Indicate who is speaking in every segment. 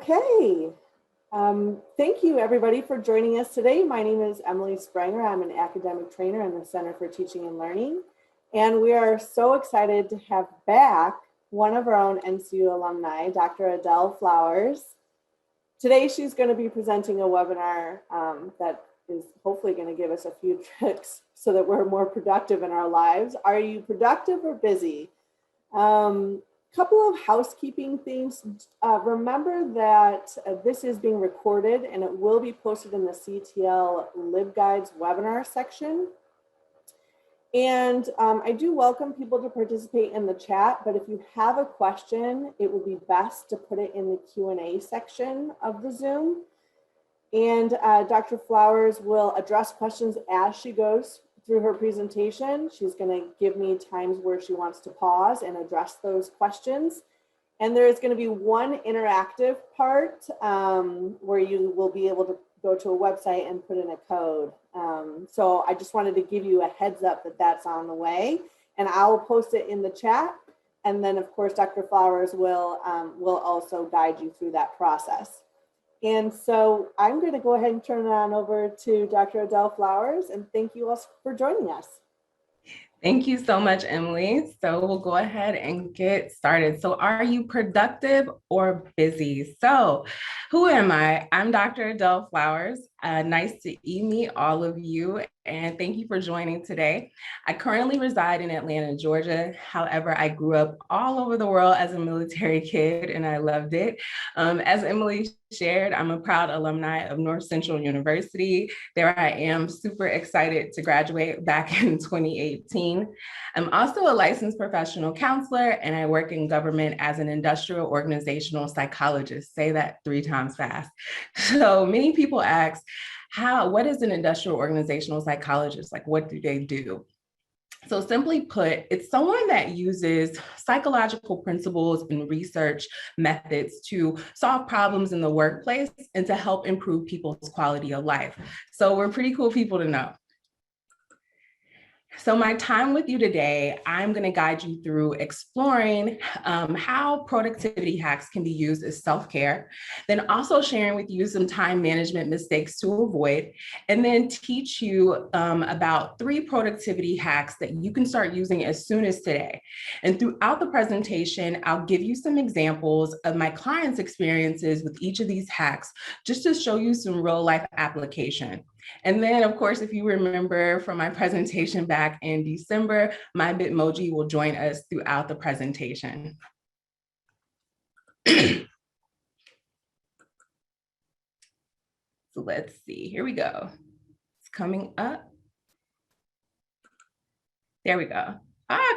Speaker 1: Okay. Thank you everybody for joining us today. My name is Emily Sprenger. I'm an academic trainer in the Center for Teaching and Learning. And we are so excited to have back one of our own NCU alumni, Dr. Adell Flowers. Today, she's going to be presenting a webinar that is hopefully going to give us a few tricks so that we're more productive in our lives. Are you productive or busy? Couple of housekeeping things. Remember that this is being recorded and it will be posted in the CTL LibGuides webinar section. And I do welcome people to participate in the chat, but if you have a question, it would be best to put it in the Q&A section of the Zoom. And Dr. Flowers will address questions as she goes through her presentation. She's going to give me times where she wants to pause and address those questions. And there is going to be one interactive part where you will be able to go to a website and put in a code. So I just wanted to give you a heads up that that's on the way, and I'll post it in the chat. And then of course, Dr. Flowers will also guide you through that process. And so I'm going to go ahead and turn it on over to Dr. Adell Flowers, and thank you all for joining us.
Speaker 2: Thank you so much, Emily. So we'll go ahead and get started. So are you productive or busy? So who am I? I'm Dr. Adell Flowers. Nice to meet all of you, and thank you for joining today. I currently reside in Atlanta, Georgia. However, I grew up all over the world as a military kid, and I loved it. As Emily shared, I'm a proud alumni of North Central University. There I am, super excited to graduate back in 2018. I'm also a licensed professional counselor, and I work in government as an industrial organizational psychologist. Say that 3 times fast. So many people ask, what is an industrial organizational psychologist? Like, what do they do? So simply put, it's someone that uses psychological principles and research methods to solve problems in the workplace and to help improve people's quality of life. So we're pretty cool people to know. So my time with you today, I'm going to guide you through exploring how productivity hacks can be used as self-care, then also sharing with you some time management mistakes to avoid, and then teach you about 3 productivity hacks that you can start using as soon as today. And throughout the presentation, I'll give you some examples of my clients' experiences with each of these hacks, just to show you some real life application. And then, of course, if you remember from my presentation back in December, my Bitmoji will join us throughout the presentation. So let's see, here we go. It's coming up. There we go.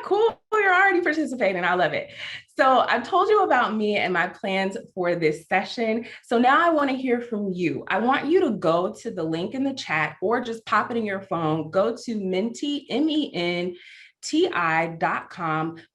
Speaker 2: Cool, you're already participating, I love it. So I've told you about me and my plans for this session. So now I want to hear from you. I want you to go to the link in the chat or just pop it in your phone, go to Menti, MENTI.com,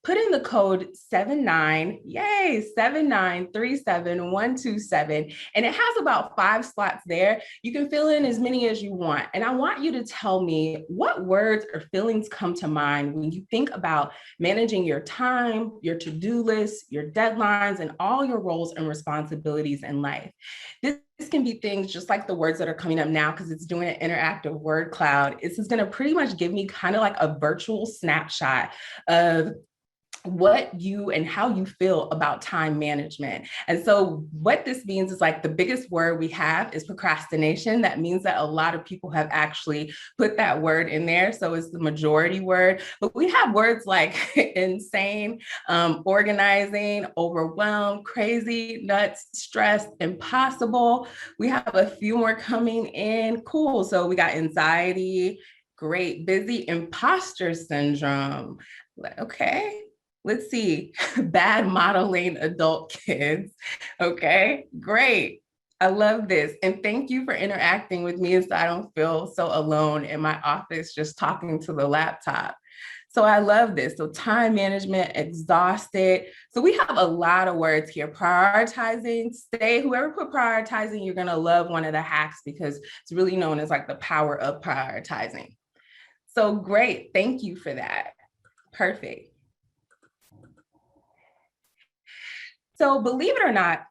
Speaker 2: put in the code 7937127, and it has about 5 slots there. You can fill in as many as you want. And I want you to tell me what words or feelings come to mind when you think about managing your time, your to-do list, your deadlines, and all your roles and responsibilities in life. This can be things just like the words that are coming up now, because it's doing an interactive word cloud. This is going to pretty much give me kind of like a virtual snapshot of what you and how you feel about time management. And so what this means is, like, the biggest word we have is procrastination. That means that a lot of people have actually put that word in there. So it's the majority word, but we have words like insane, organizing, overwhelmed, crazy, nuts, stressed, impossible. We have a few more coming in. Cool. So we got anxiety, great, busy, imposter syndrome. Okay. Let's see, bad modeling adult kids. Okay, great. I love this. And thank you for interacting with me so I don't feel so alone in my office just talking to the laptop. So I love this. So time management, exhausted. So we have a lot of words here. Prioritizing, whoever put prioritizing, you're gonna love one of the hacks because it's really known as like the power of prioritizing. So great, thank you for that. Perfect. So believe it or not,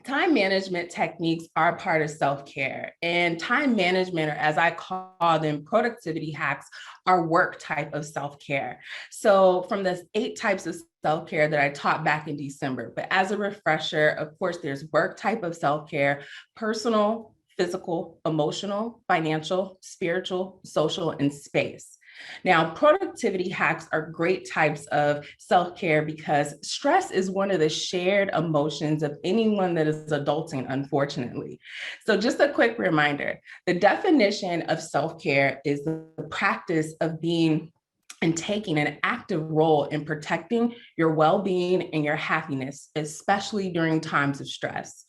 Speaker 2: Time management techniques are a part of self-care, and time management, or as I call them, productivity hacks, are work type of self-care. So from the 8 types of self-care that I taught back in December, but as a refresher, of course, there's work type of self-care, personal, physical, emotional, financial, spiritual, social, and space. Now, productivity hacks are great types of self-care because stress is one of the shared emotions of anyone that is adulting, unfortunately. So just a quick reminder, the definition of self-care is the practice of being and taking an active role in protecting your well-being and your happiness, especially during times of stress.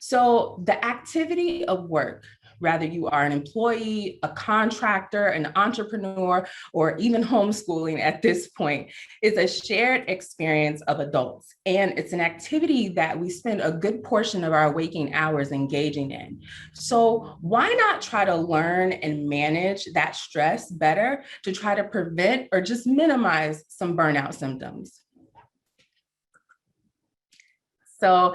Speaker 2: So the activity of work, whether you are an employee, a contractor, an entrepreneur, or even homeschooling at this point, is a shared experience of adults. And it's an activity that we spend a good portion of our waking hours engaging in. So why not try to learn and manage that stress better to try to prevent or just minimize some burnout symptoms? So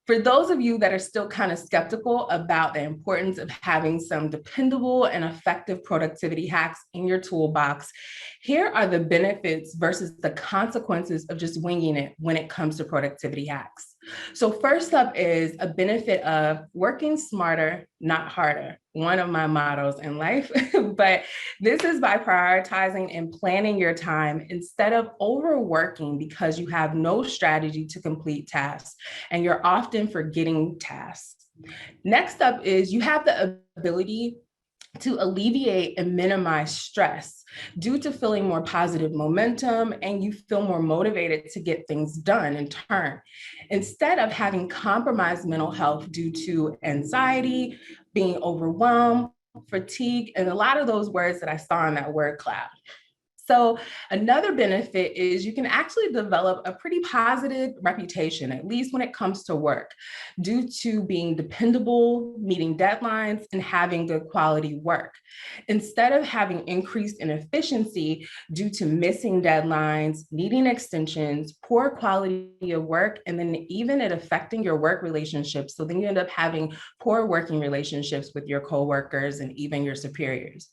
Speaker 2: for those of you that are still kind of skeptical about the importance of having some dependable and effective productivity hacks in your toolbox, here are the benefits versus the consequences of just winging it when it comes to productivity hacks. So first up is a benefit of working smarter, not harder. One of my mottos in life, but this is by prioritizing and planning your time instead of overworking because you have no strategy to complete tasks and you're often forgetting tasks. Next up is you have the ability to alleviate and minimize stress due to feeling more positive momentum, and you feel more motivated to get things done in turn. Instead of having compromised mental health due to anxiety, being overwhelmed, fatigue, and a lot of those words that I saw in that word cloud. So another benefit is you can actually develop a pretty positive reputation, at least when it comes to work, due to being dependable, meeting deadlines, and having good quality work. Instead of having increased inefficiency due to missing deadlines, needing extensions, poor quality of work, and then even it affecting your work relationships. So then you end up having poor working relationships with your coworkers and even your superiors.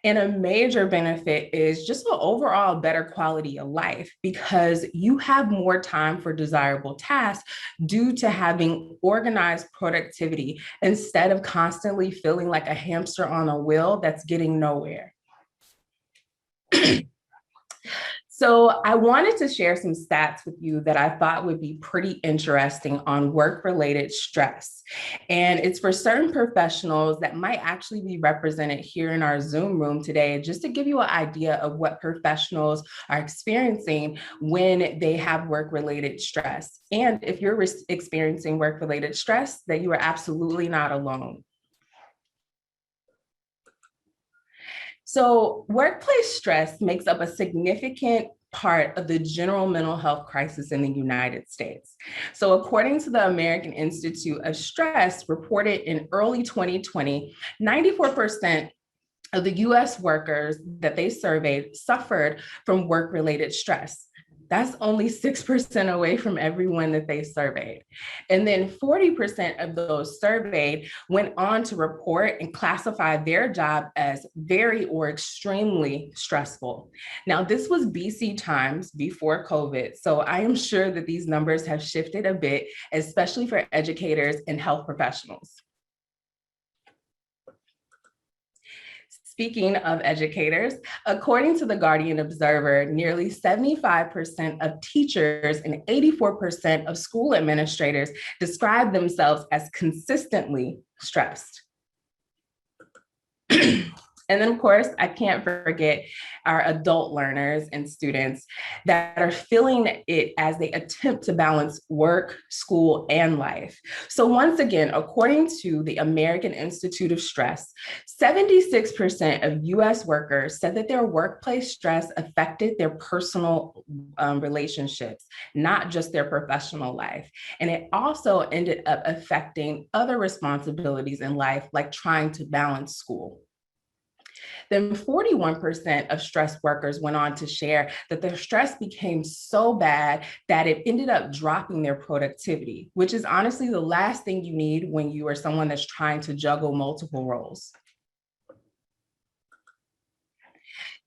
Speaker 2: And a major benefit is just an overall better quality of life because you have more time for desirable tasks due to having organized productivity instead of constantly feeling like a hamster on a wheel that's getting nowhere. So I wanted to share some stats with you that I thought would be pretty interesting on work-related stress. And it's for certain professionals that might actually be represented here in our Zoom room today, just to give you an idea of what professionals are experiencing when they have work-related stress. And if you're experiencing work-related stress, that you are absolutely not alone. So workplace stress makes up a significant part of the general mental health crisis in the United States. So according to the American Institute of Stress, reported in early 2020, 94% of the US workers that they surveyed suffered from work-related stress. That's only 6% away from everyone that they surveyed. And then 40% of those surveyed went on to report and classify their job as very or extremely stressful. Now, this was BC times before COVID. So I am sure that these numbers have shifted a bit, especially for educators and health professionals. Speaking of educators, according to the Guardian Observer, nearly 75% of teachers and 84% of school administrators describe themselves as consistently stressed. And then, of course, I can't forget our adult learners and students that are feeling it as they attempt to balance work, school, and life. So once again, according to the American Institute of Stress, 76% of US workers said that their workplace stress affected their personal relationships, not just their professional life. And it also ended up affecting other responsibilities in life, like trying to balance school. Then 41% of stressed workers went on to share that their stress became so bad that it ended up dropping their productivity, which is honestly the last thing you need when you are someone that's trying to juggle multiple roles.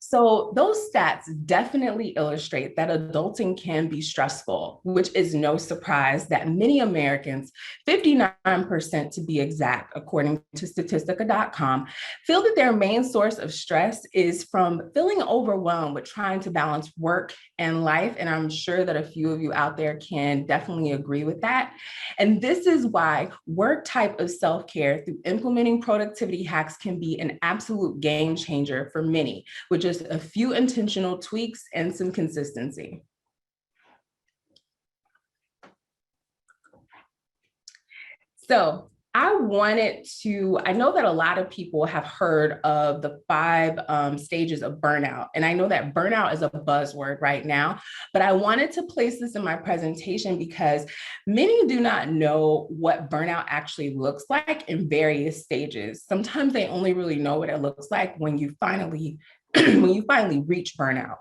Speaker 2: So those stats definitely illustrate that adulting can be stressful, which is no surprise that many Americans, 59% to be exact, according to Statistica.com, feel that their main source of stress is from feeling overwhelmed with trying to balance work and life. And I'm sure that a few of you out there can definitely agree with that. And this is why work type of self-care through implementing productivity hacks can be an absolute game changer for many, with just a few intentional tweaks and some consistency. So I know that a lot of people have heard of the 5 stages of burnout. And I know that burnout is a buzzword right now, but I wanted to place this in my presentation because many do not know what burnout actually looks like in various stages. Sometimes they only really know what it looks like when you finally reach burnout.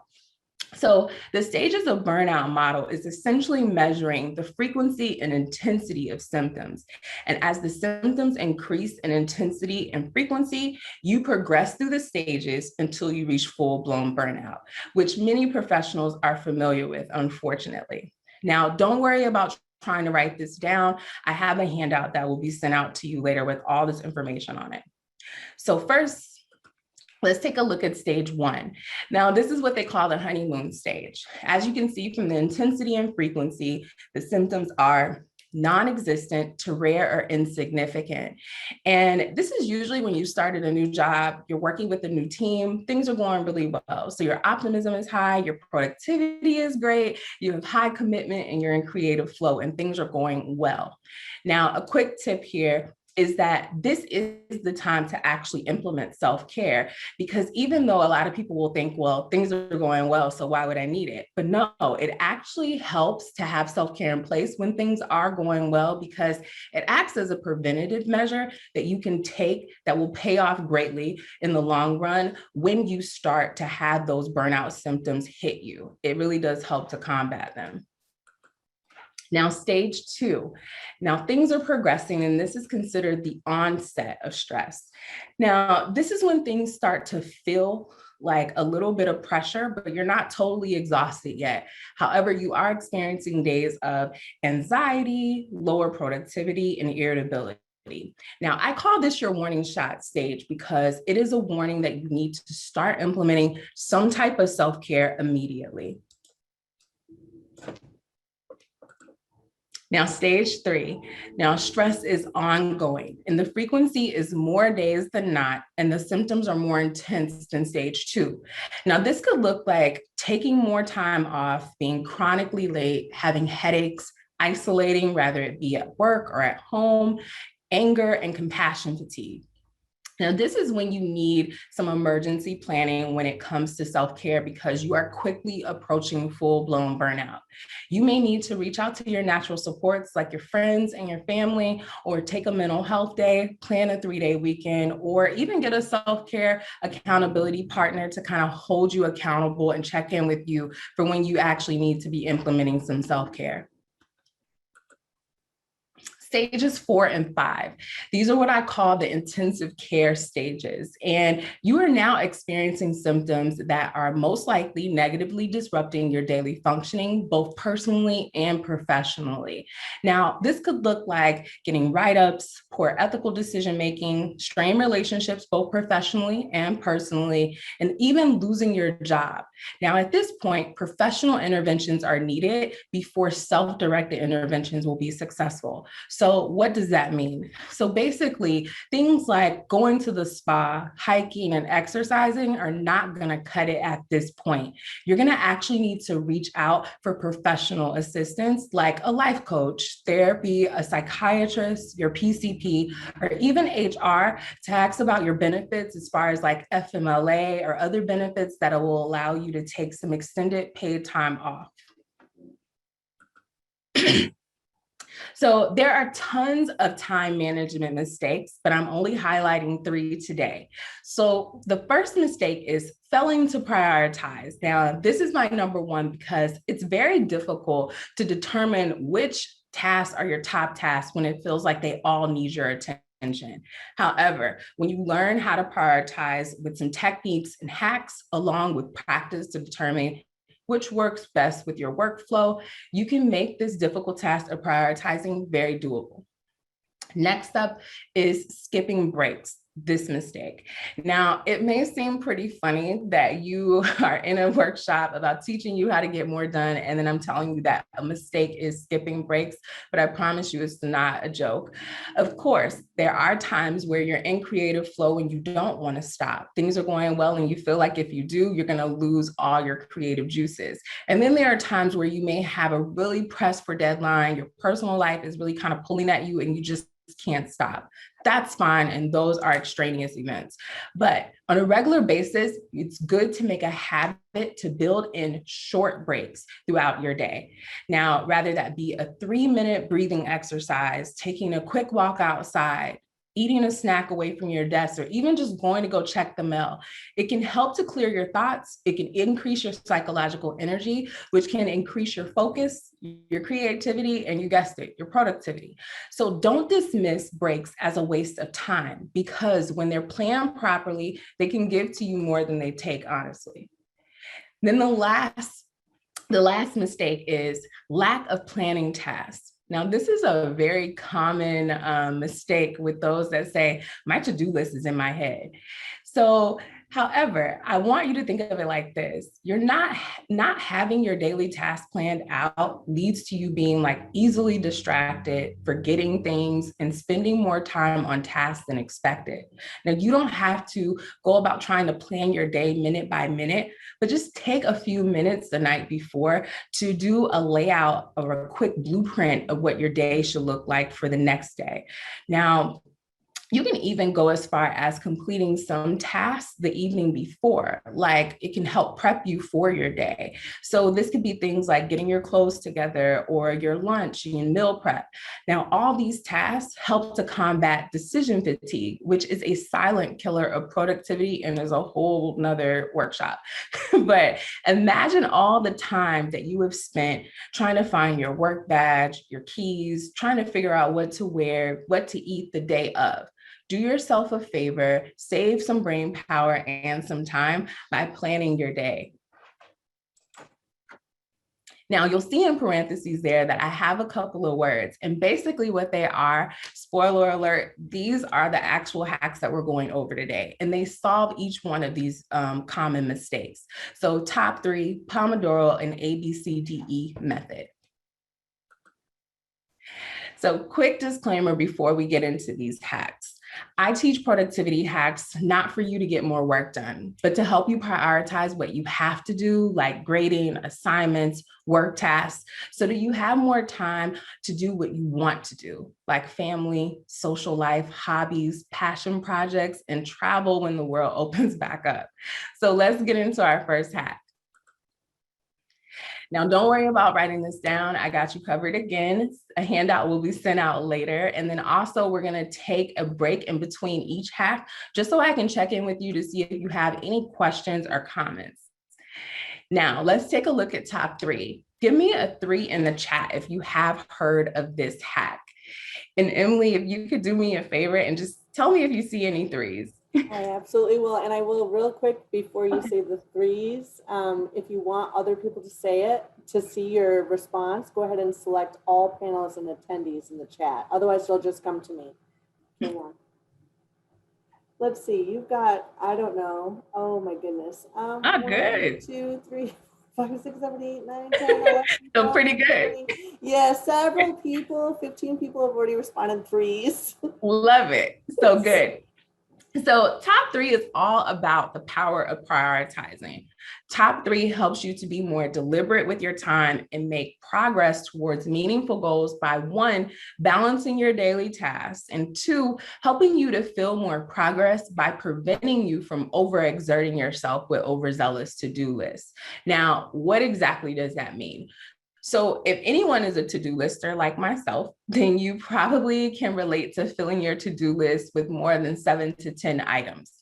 Speaker 2: So the stages of burnout model is essentially measuring the frequency and intensity of symptoms. And as the symptoms increase in intensity and frequency, you progress through the stages until you reach full-blown burnout, which many professionals are familiar with, unfortunately. Now, don't worry about trying to write this down. I have a handout that will be sent out to you later with all this information on it. So first, let's take a look at stage 1. Now, this is what they call the honeymoon stage. As you can see from the intensity and frequency, the symptoms are non-existent to rare or insignificant. And this is usually when you started a new job, you're working with a new team, things are going really well. So your optimism is high, your productivity is great, you have high commitment, and you're in creative flow, and things are going well. Now, a quick tip here is that this is the time to actually implement self-care, because even though a lot of people will think, well, things are going well, so why would I need it? But no, it actually helps to have self-care in place when things are going well, because it acts as a preventative measure that you can take that will pay off greatly in the long run when you start to have those burnout symptoms hit you. It really does help to combat them. Now, stage 2. Now, things are progressing, and this is considered the onset of stress. Now, this is when things start to feel like a little bit of pressure, but you're not totally exhausted yet. However, you are experiencing days of anxiety, lower productivity, and irritability. Now, I call this your warning shot stage because it is a warning that you need to start implementing some type of self-care immediately. Now, stage 3. Now, stress is ongoing, and the frequency is more days than not, and the symptoms are more intense than stage 2. Now, this could look like taking more time off, being chronically late, having headaches, isolating, whether it be at work or at home, anger, and compassion fatigue. Now, this is when you need some emergency planning when it comes to self-care, because you are quickly approaching full-blown burnout. You may need to reach out to your natural supports like your friends and your family, or take a mental health day, plan a 3-day weekend, or even get a self-care accountability partner to kind of hold you accountable and check in with you for when you actually need to be implementing some self-care. Stages 4 and 5. These are what I call the intensive care stages. And you are now experiencing symptoms that are most likely negatively disrupting your daily functioning, both personally and professionally. Now, this could look like getting write-ups, poor ethical decision-making, strained relationships, both professionally and personally, and even losing your job. Now, at this point, professional interventions are needed before self-directed interventions will be successful. So what does that mean? So basically, things like going to the spa, hiking, and exercising are not going to cut it at this point. You're going to actually need to reach out for professional assistance like a life coach, therapy, a psychiatrist, your PCP, or even HR to ask about your benefits as far as like FMLA or other benefits that will allow you to take some extended paid time off. So there are tons of time management mistakes, but I'm only highlighting 3 today. So the first mistake is failing to prioritize. Now, this is my number one because it's very difficult to determine which tasks are your top tasks when it feels like they all need your attention. However, when you learn how to prioritize with some techniques and hacks, along with practice to determine which works best with your workflow, you can make this difficult task of prioritizing very doable. Next up is skipping breaks. This mistake. Now, it may seem pretty funny that you are in a workshop about teaching you how to get more done, and then I'm telling you that a mistake is skipping breaks, but I promise you it's not a joke. Of course, there are times where you're in creative flow and you don't want to stop. Things are going well and you feel like if you do, you're going to lose all your creative juices. And then there are times where you may have a really pressed for deadline, your personal life is really kind of pulling at you and you just can't stop. That's fine. And those are extraneous events. But on a regular basis, it's good to make a habit to build in short breaks throughout your day. Now, rather that be a 3-minute breathing exercise, taking a quick walk outside, eating a snack away from your desk, or even just going to go check the mail. It can help to clear your thoughts. It can increase your psychological energy, which can increase your focus, your creativity, and you guessed it, your productivity. So don't dismiss breaks as a waste of time, because when they're planned properly, they can give to you more than they take, honestly. Then the last mistake is lack of planning tasks. Now, this is a very common mistake with those that say, my to-do list is in my head. So, however, I want you to think of it like this. You're not having your daily task planned out leads to you being like easily distracted, forgetting things, and spending more time on tasks than expected. Now, you don't have to go about trying to plan your day minute by minute, but just take a few minutes the night before to do a layout or a quick blueprint of what your day should look like for the next day. Now, you can even go as far as completing some tasks the evening before, like it can help prep you for your day. So this could be things like getting your clothes together or your lunch and meal prep. Now, all these tasks help to combat decision fatigue, which is a silent killer of productivity and is a whole nother workshop. But imagine all the time that you have spent trying to find your work badge, your keys, trying to figure out what to wear, what to eat the day of. Do yourself a favor, save some brain power and some time by planning your day. Now, you'll see in parentheses there that I have a couple of words, and basically what they are, spoiler alert, these are the actual hacks that we're going over today, and they solve each one of these common mistakes. So top 3, Pomodoro and ABCDE method. So quick disclaimer before we get into these hacks. I teach productivity hacks not for you to get more work done, but to help you prioritize what you have to do, like grading, assignments, work tasks, so that you have more time to do what you want to do, like family, social life, hobbies, passion projects, and travel when the world opens back up. So let's get into our first hack. Now, don't worry about writing this down. I got you covered again. A handout will be sent out later. And then also we're going to take a break in between each hack, just so I can check in with you to see if you have any questions or comments. Now, let's take a look at top 3. Give me a 3 in the chat if you have heard of this hack. And Emily, if you could do me a favor and just tell me if you see any 3s.
Speaker 1: I absolutely will. And I will real quick before you say the 3s. If you want other people to say it, to see your response, go ahead and select all panelists and attendees in the chat. Otherwise, they'll just come to me. Hang on. Let's see. You've got, I don't know. Oh my goodness.
Speaker 2: Good.
Speaker 1: 1, 2, 3, 5, 6, 7, 8, 9, 10, 11,
Speaker 2: So pretty good.
Speaker 1: 20. Yeah, several people, 15 people have already responded 3s.
Speaker 2: Love it. So good. So top 3 is all about the power of prioritizing. Top 3 helps you to be more deliberate with your time and make progress towards meaningful goals by 1, balancing your daily tasks, and 2, helping you to feel more progress by preventing you from overexerting yourself with overzealous to-do lists. Now, what exactly does that mean? So if anyone is a to-do lister like myself, then you probably can relate to filling your to-do list with more than 7 to 10 items.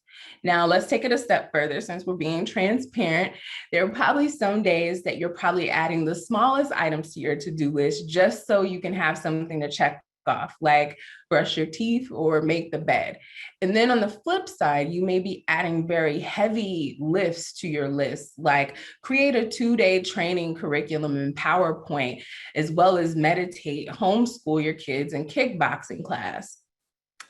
Speaker 2: Now, let's take it a step further since we're being transparent. There are probably some days that you're probably adding the smallest items to your to-do list just so you can have something to check off, like brush your teeth or make the bed. And then on the flip side, you may be adding very heavy lifts to your list, like create a 2-day training curriculum in PowerPoint, as well as meditate, homeschool your kids in kickboxing class.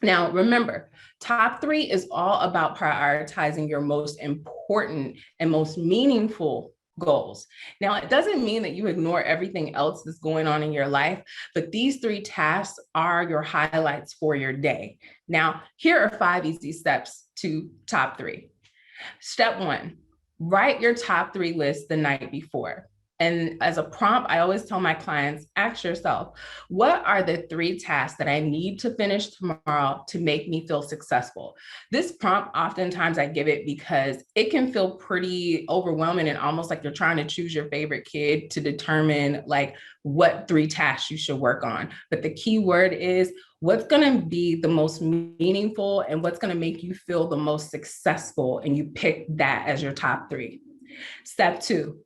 Speaker 2: Now, remember, top 3 is all about prioritizing your most important and most meaningful goals. Now, it doesn't mean that you ignore everything else that's going on in your life, but these 3 tasks are your highlights for your day. Now, here are 5 easy steps to top 3. Step 1, write your top 3 list the night before. And as a prompt, I always tell my clients, ask yourself, what are the 3 tasks that I need to finish tomorrow to make me feel successful? This prompt, oftentimes I give it because it can feel pretty overwhelming and almost like you're trying to choose your favorite kid to determine like what 3 tasks you should work on. But the key word is what's going to be the most meaningful and what's going to make you feel the most successful. And you pick that as your top 3. Step 2.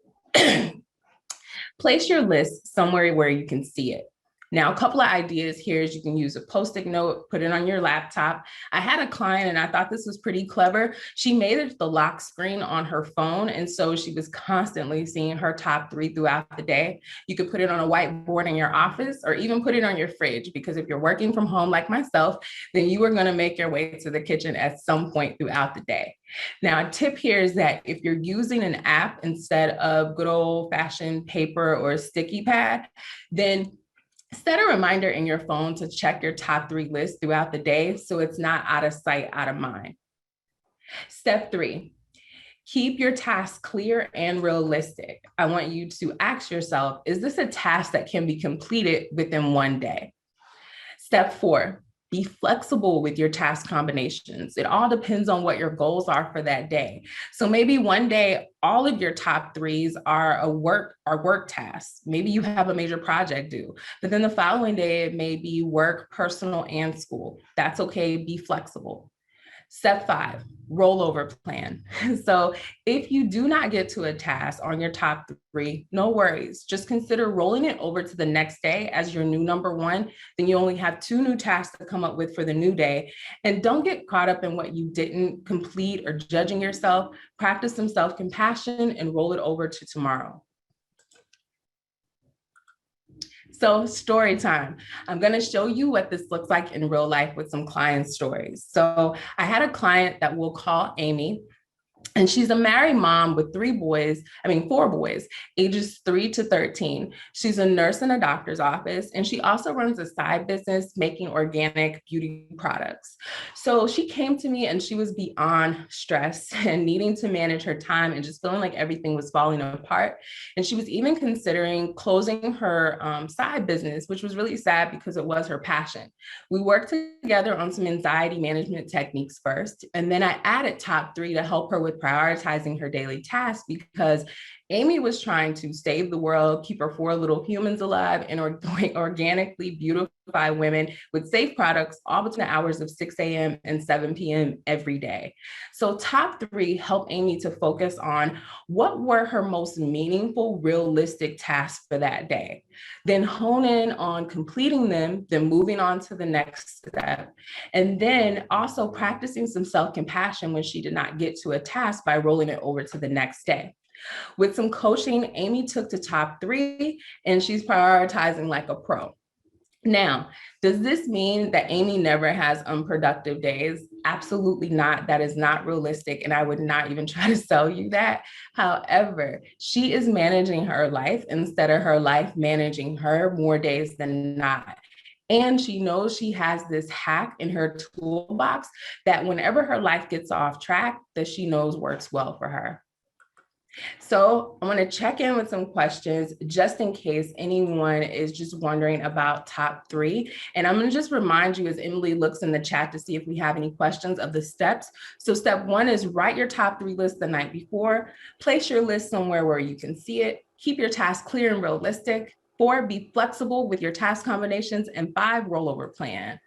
Speaker 2: Place your list somewhere where you can see it. Now, a couple of ideas here is you can use a Post-it note, put it on your laptop. I had a client and I thought this was pretty clever. She made it the lock screen on her phone. And so she was constantly seeing her top 3 throughout the day. You could put it on a whiteboard in your office or even put it on your fridge, because if you're working from home like myself, then you are going to make your way to the kitchen at some point throughout the day. Now, a tip here is that if you're using an app instead of good old fashioned paper or a sticky pad, then set a reminder in your phone to check your top 3 list throughout the day so it's not out of sight, out of mind. Step 3, keep your tasks clear and realistic. I want you to ask yourself, is this a task that can be completed within one day? Step 4, be flexible with your task combinations. It all depends on what your goals are for that day. So maybe one day, all of your top 3s are work tasks. Maybe you have a major project due, but then the following day, it may be work, personal, and school. That's okay, be flexible. Step 5, rollover plan. So if you do not get to a task on your top 3, no worries. Just consider rolling it over to the next day as your new number 1. Then you only have 2 new tasks to come up with for the new day. And don't get caught up in what you didn't complete or judging yourself. Practice some self-compassion and roll it over to tomorrow. So story time. I'm going to show you what this looks like in real life with some client stories. So I had a client that we'll call Amy. And she's a married mom with 4 boys, ages 3 to 13. She's a nurse in a doctor's office, and she also runs a side business making organic beauty products. So she came to me and she was beyond stressed and needing to manage her time and just feeling like everything was falling apart. And she was even considering closing her side business, which was really sad because it was her passion. We worked together on some anxiety management techniques first, and then I added top 3 to help her with prioritizing her daily tasks, because Amy was trying to save the world, keep her 4 little humans alive, and organically beautify women with safe products all between the hours of 6 a.m. and 7 p.m. every day. So top 3 helped Amy to focus on what were her most meaningful, realistic tasks for that day. Then hone in on completing them, then moving on to the next step. And then also practicing some self-compassion when she did not get to a task by rolling it over to the next day. With some coaching, Amy took to top 3 and she's prioritizing like a pro. Now, does this mean that Amy never has unproductive days? Absolutely not. That is not realistic. And I would not even try to sell you that. However, she is managing her life instead of her life managing her more days than not. And she knows she has this hack in her toolbox that whenever her life gets off track, that she knows works well for her. So I want to check in with some questions just in case anyone is just wondering about top three. And I'm going to just remind you as Emily looks in the chat to see if we have any questions of the steps. So step one is write your top three list the night before. Place your list somewhere where you can see it. Keep your task clear and realistic. 4, be flexible with your task combinations. And 5, rollover plan.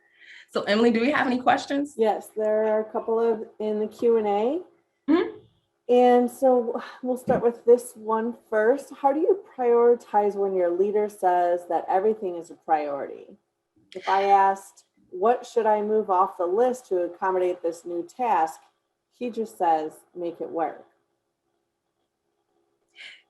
Speaker 2: So Emily, do we have any questions?
Speaker 1: Yes, there are a couple of in the Q&A.
Speaker 2: Mm-hmm.
Speaker 1: And so we'll start with this one first. How do you prioritize when your leader says that everything is a priority? If I asked, what should I move off the list to accommodate this new task? He just says, make it work.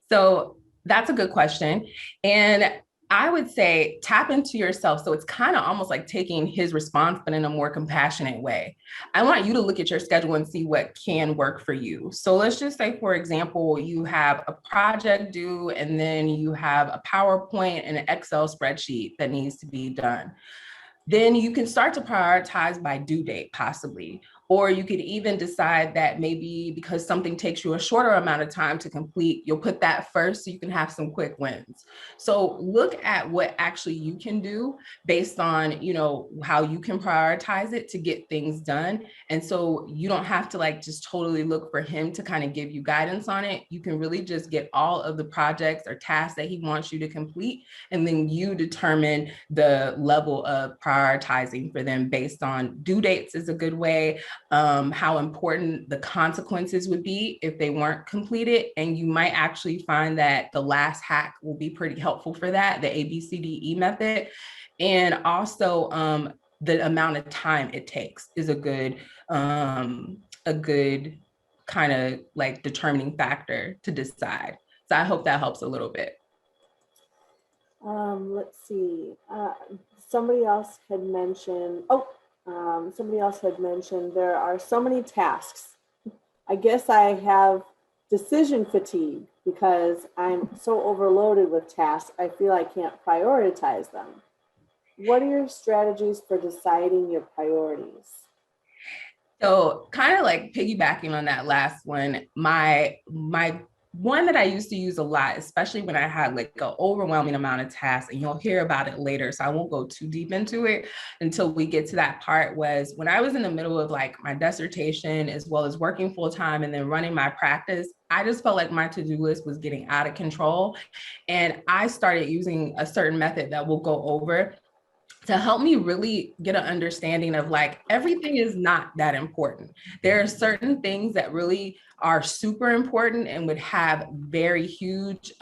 Speaker 2: So that's a good question. And I would say tap into yourself. So it's kind of almost like taking his response, but in a more compassionate way. I want you to look at your schedule and see what can work for you. So let's just say, for example, you have a project due, and then you have a PowerPoint and an Excel spreadsheet that needs to be done. Then you can start to prioritize by due date, possibly. Or you could even decide that maybe because something takes you a shorter amount of time to complete, you'll put that first so you can have some quick wins. So look at what actually you can do based on, how you can prioritize it to get things done. And so you don't have to just totally look for him to kind of give you guidance on it. You can really just get all of the projects or tasks that he wants you to complete, and then you determine the level of prioritizing for them based on due dates is a good way. How important the consequences would be if they weren't completed. And you might actually find that the last hack will be pretty helpful for that, the ABCDE method. And also the amount of time it takes is a good kind of determining factor to decide. So I hope that helps a little bit.
Speaker 1: Let's see. Somebody else had mentioned, there are so many tasks. I guess I have decision fatigue because I'm so overloaded with tasks. I feel I can't prioritize them. What are your strategies for deciding your priorities?
Speaker 2: So kind of piggybacking on that last one, my one that I used to use a lot, especially when I had an overwhelming amount of tasks, and you'll hear about it later, so I won't go too deep into it until we get to that part, was when I was in the middle of my dissertation, as well as working full time and then running my practice, I just felt like my to-do list was getting out of control. And I started using a certain method that we'll go over to help me really get an understanding of everything is not that important. There are certain things that really are super important and would have very huge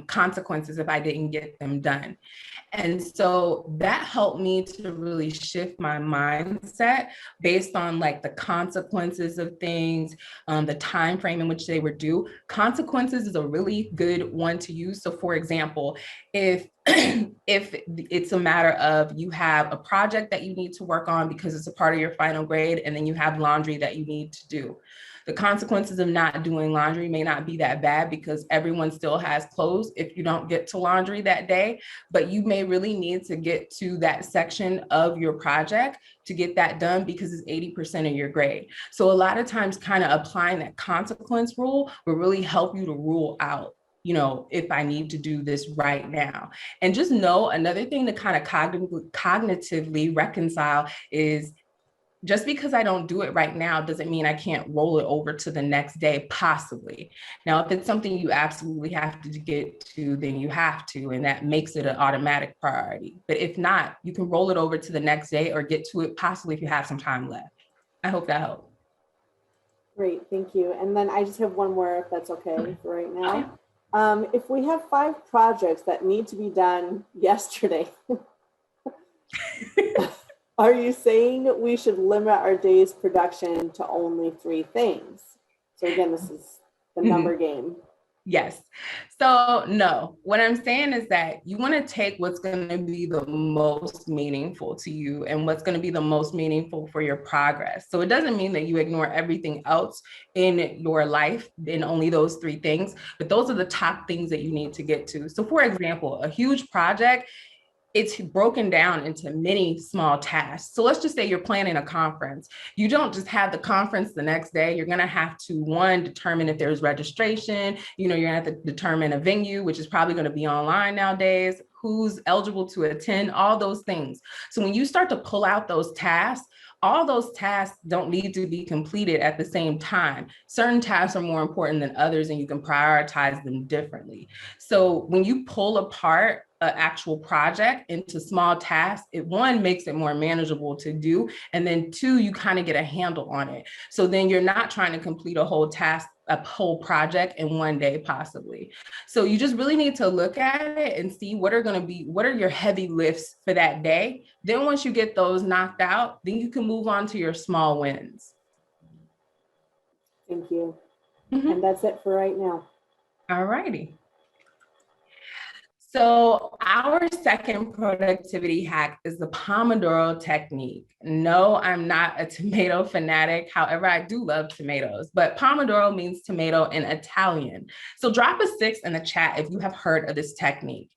Speaker 2: consequences if I didn't get them done. And so that helped me to really shift my mindset based on the consequences of things, the time frame in which they were due. Consequences is a really good one to use. So for example, if it's a matter of you have a project that you need to work on because it's a part of your final grade, and then you have laundry that you need to do. The consequences of not doing laundry may not be that bad because everyone still has clothes if you don't get to laundry that day, but you may really need to get to that section of your project to get that done because it's 80% of your grade. So a lot of times kind of applying that consequence rule will really help you to rule out, if I need to do this right now. And just know another thing to kind of cognitively reconcile is, just because I don't do it right now doesn't mean I can't roll it over to the next day, possibly. Now, if it's something you absolutely have to get to, then you have to, and that makes it an automatic priority. But if not, you can roll it over to the next day or get to it possibly if you have some time left. I hope that helped.
Speaker 1: Great, thank you. And then I just have one more, if that's okay for right now. If we have 5 projects that need to be done yesterday, are you saying we should limit our day's production to only 3 things? So again, this is the number game.
Speaker 2: Yes. So no, what I'm saying is that you want to take what's going to be the most meaningful to you and what's going to be the most meaningful for your progress. So it doesn't mean that you ignore everything else in your life in only those 3 things, but those are the top things that you need to get to. So for example, a huge project, it's broken down into many small tasks. So let's just say you're planning a conference. You don't just have the conference the next day. You're going to have to, one, determine if there's registration. You're going to have to determine a venue, which is probably going to be online nowadays, who's eligible to attend, all those things. So when you start to pull out those tasks, all those tasks don't need to be completed at the same time. Certain tasks are more important than others, and you can prioritize them differently. So when you pull apart an actual project into small tasks, it, one, makes it more manageable to do, and then two, you kind of get a handle on it. So then you're not trying to complete a whole task, a whole project in one day possibly. So you just really need to look at it and see what are your heavy lifts for that day. Then once you get those knocked out, then you can move on to your small wins.
Speaker 1: Thank you. And that's it for right now.
Speaker 2: All righty. So our second productivity hack is the Pomodoro technique. No, I'm not a tomato fanatic. However, I do love tomatoes, but Pomodoro means tomato in Italian. So drop a 6 in the chat if you have heard of this technique.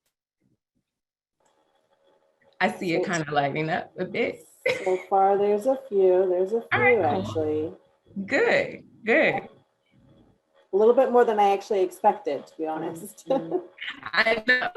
Speaker 2: I see it kind of lighting up a bit.
Speaker 1: So far, there's a few.
Speaker 2: Right, cool.
Speaker 1: Actually.
Speaker 2: Good.
Speaker 1: A little bit more than I actually expected, to be honest.
Speaker 2: I know.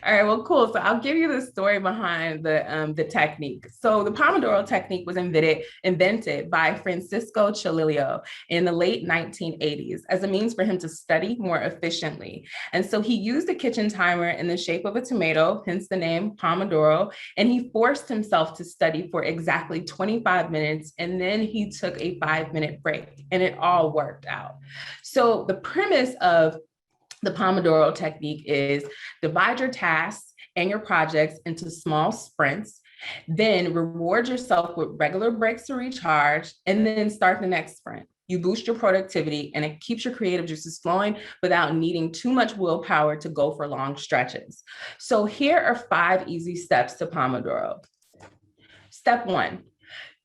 Speaker 2: All right, well, cool. So I'll give you the story behind the technique. So the Pomodoro technique was invented by Francisco Chililio in the late 1980s as a means for him to study more efficiently. And so he used a kitchen timer in the shape of a tomato, hence the name Pomodoro, and he forced himself to study for exactly 25 minutes, and then he took a 5-minute break, and it all worked out. So the premise of the Pomodoro technique is divide your tasks and your projects into small sprints, then reward yourself with regular breaks to recharge, and then start the next sprint. You boost your productivity and it keeps your creative juices flowing without needing too much willpower to go for long stretches. So here are 5 easy steps to Pomodoro. Step 1,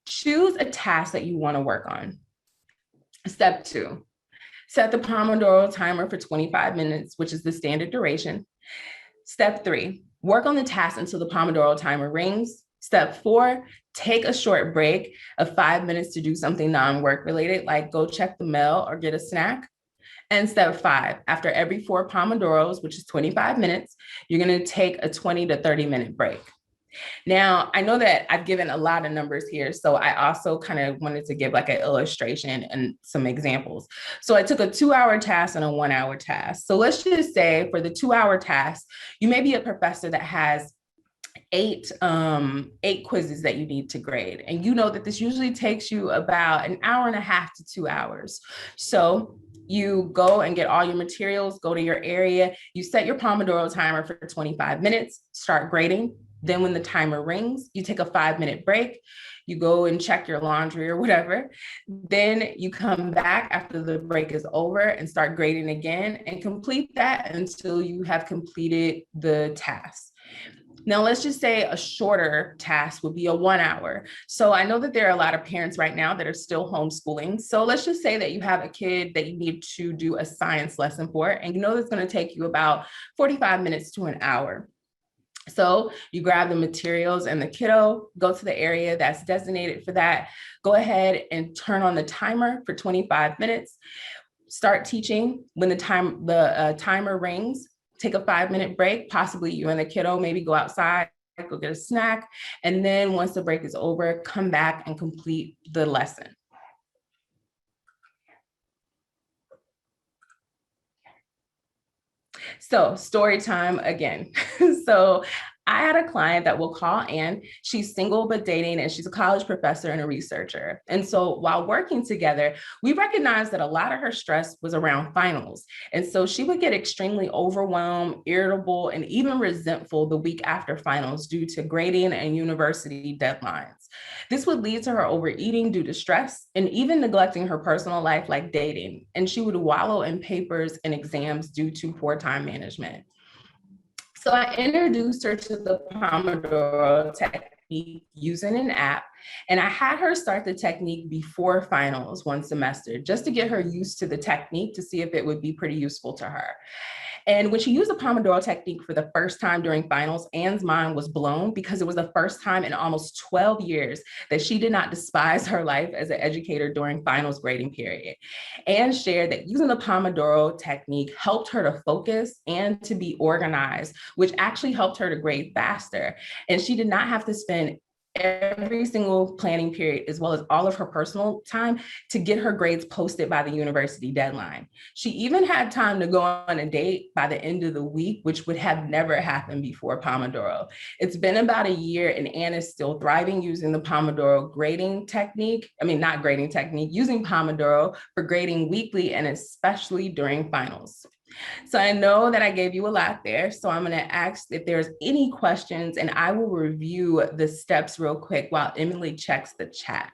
Speaker 2: choose a task that you want to work on. Step 2, set the Pomodoro timer for 25 minutes, which is the standard duration. Step 3, work on the task until the Pomodoro timer rings. Step 4, take a short break of 5 minutes to do something non-work related, like go check the mail or get a snack. And step 5, after every 4 Pomodoros, which is 25 minutes, you're gonna take a 20 to 30 minute break. Now, I know that I've given a lot of numbers here, so I also kind of wanted to give like an illustration and some examples. So I took a 2-hour task and a 1-hour task. So let's just say for the 2-hour task, you may be a professor that has 8 quizzes that you need to grade. And you know that this usually takes you about an hour and a half to 2 hours. So you go and get all your materials, go to your area, you set your Pomodoro timer for 25 minutes, start grading. Then when the timer rings, you take a 5-minute break, you go and check your laundry or whatever. Then you come back after the break is over and start grading again and complete that until you have completed the task. Now, let's just say a shorter task would be a 1-hour. So I know that there are a lot of parents right now that are still homeschooling. So let's just say that you have a kid that you need to do a science lesson for, and you know that's going to take you about 45 minutes to an hour. So you grab the materials and the kiddo, go to the area that's designated for that, go ahead and turn on the timer for 25 minutes, start teaching. When the timer rings, take a 5-minute break, possibly you and the kiddo maybe go outside, go get a snack, and then once the break is over, come back and complete the lesson. So story time again. So I had a client that we'll call Anne. She's single but dating, and she's a college professor and a researcher. And so while working together, we recognized that a lot of her stress was around finals. And so she would get extremely overwhelmed, irritable, and even resentful the week after finals due to grading and university deadlines. This would lead to her overeating due to stress and even neglecting her personal life like dating. And she would wallow in papers and exams due to poor time management. So I introduced her to the Pomodoro technique using an app, and I had her start the technique before finals one semester, just to get her used to the technique to see if it would be pretty useful to her. And when she used the Pomodoro technique for the first time during finals, Anne's mind was blown because it was the first time in almost 12 years that she did not despise her life as an educator during finals grading period. Anne shared that using the Pomodoro technique helped her to focus and to be organized, which actually helped her to grade faster. And she did not have to spend every single planning period, as well as all of her personal time, to get her grades posted by the university deadline. She even had time to go on a date by the end of the week, which would have never happened before Pomodoro. It's been about a year and Anne is still thriving using the Pomodoro grading technique. I mean, not grading technique, using Pomodoro for grading weekly and especially during finals. So I know that I gave you a lot there. So I'm going to ask if there's any questions and I will review the steps real quick while Emily checks the chat.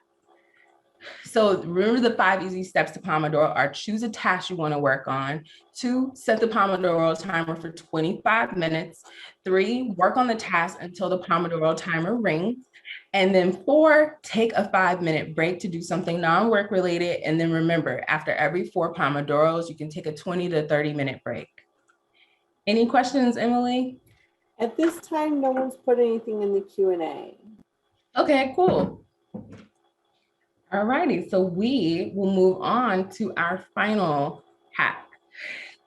Speaker 2: So remember the 5 easy steps to Pomodoro are: choose a task you want to work on. 2, set the Pomodoro timer for 25 minutes. 3, work on the task until the Pomodoro timer rings. And then 4, take a 5-minute break to do something non-work related. And then remember, after every 4 Pomodoros, you can take a 20 to 30-minute break. Any questions, Emily?
Speaker 1: At this time, no one's put anything in the Q&A.
Speaker 2: Okay, cool. All righty, so we will move on to our final hack.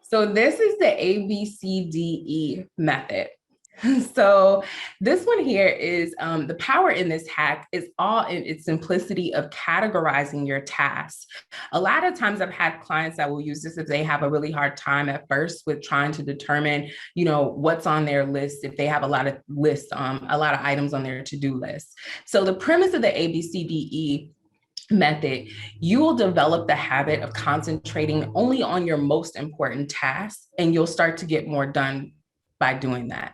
Speaker 2: So this is the ABCDE method. So this one here is the power in this hack is all in its simplicity of categorizing your tasks. A lot of times I've had clients that will use this if they have a really hard time at first with trying to determine, what's on their list, if they have a lot of lists, a lot of items on their to-do list. So the premise of the ABCDE method, you will develop the habit of concentrating only on your most important tasks, and you'll start to get more done by doing that.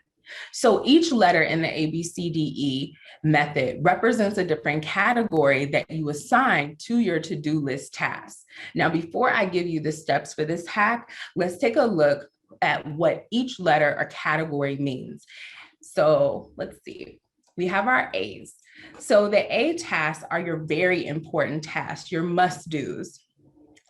Speaker 2: So each letter in the ABCDE method represents a different category that you assign to your to-do list tasks. Now, before I give you the steps for this hack, let's take a look at what each letter or category means. So let's see. We have our A's. So the A tasks are your very important tasks, your must-dos.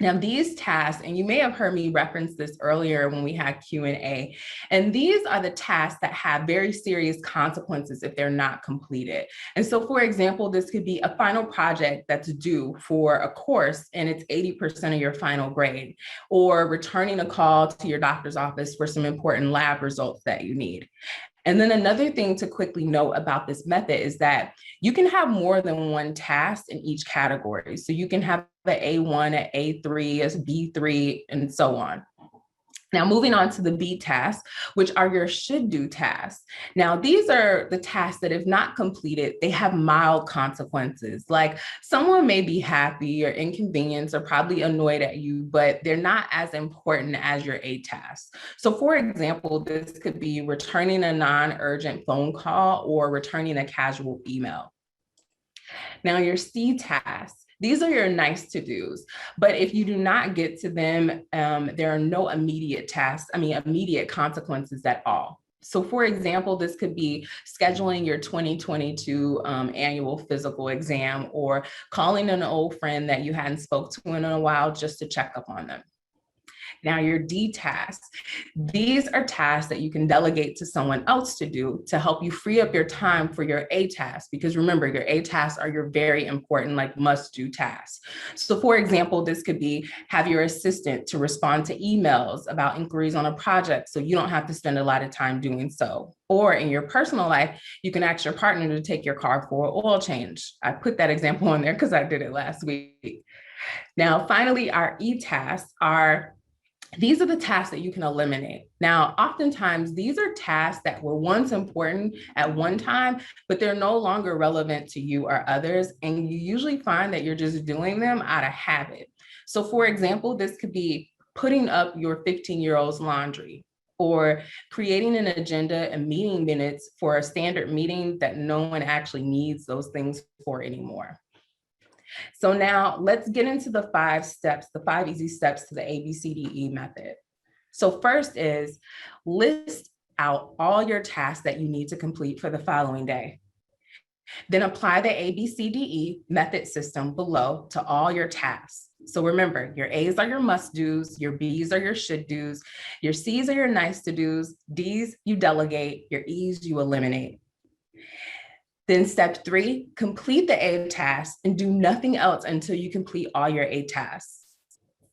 Speaker 2: Now these tasks, and you may have heard me reference this earlier when we had Q&A, and these are the tasks that have very serious consequences if they're not completed. And so for example, this could be a final project that's due for a course and it's 80% of your final grade, or returning a call to your doctor's office for some important lab results that you need. And then another thing to quickly note about this method is that you can have more than one task in each category. So you can have an A1, an A3, a B3, and so on. Now, moving on to the B tasks, which are your should do tasks. Now, these are the tasks that if not completed, they have mild consequences. Like someone may be happy or inconvenienced or probably annoyed at you, but they're not as important as your A tasks. So for example, this could be returning a non-urgent phone call or returning a casual email. Now, your C tasks. These are your nice to-dos, but if you do not get to them, there are no immediate consequences at all. So for example, this could be scheduling your 2022 annual physical exam, or calling an old friend that you hadn't spoke to in a while just to check up on them. Now, your D tasks, these are tasks that you can delegate to someone else to do to help you free up your time for your A tasks, because remember, your A tasks are your very important, like must-do tasks. So for example, this could be have your assistant to respond to emails about inquiries on a project so you don't have to spend a lot of time doing so. Or in your personal life, you can ask your partner to take your car for an oil change. I put that example on there because I did it last week. Now, finally, our E tasks these are the tasks that you can eliminate. Now, oftentimes, these are tasks that were once important at one time, but they're no longer relevant to you or others. And you usually find that you're just doing them out of habit. So for example, this could be putting up your 15-year-old's laundry, or creating an agenda and meeting minutes for a standard meeting that no one actually needs those things for anymore. So now let's get into the 5 steps, the 5 easy steps to the ABCDE method. So first is list out all your tasks that you need to complete for the following day. Then apply the ABCDE method system below to all your tasks. So remember, your A's are your must do's, your B's are your should do's, your C's are your nice to do's, D's you delegate, your E's you eliminate. Then step 3, complete the A task and do nothing else until you complete all your A tasks.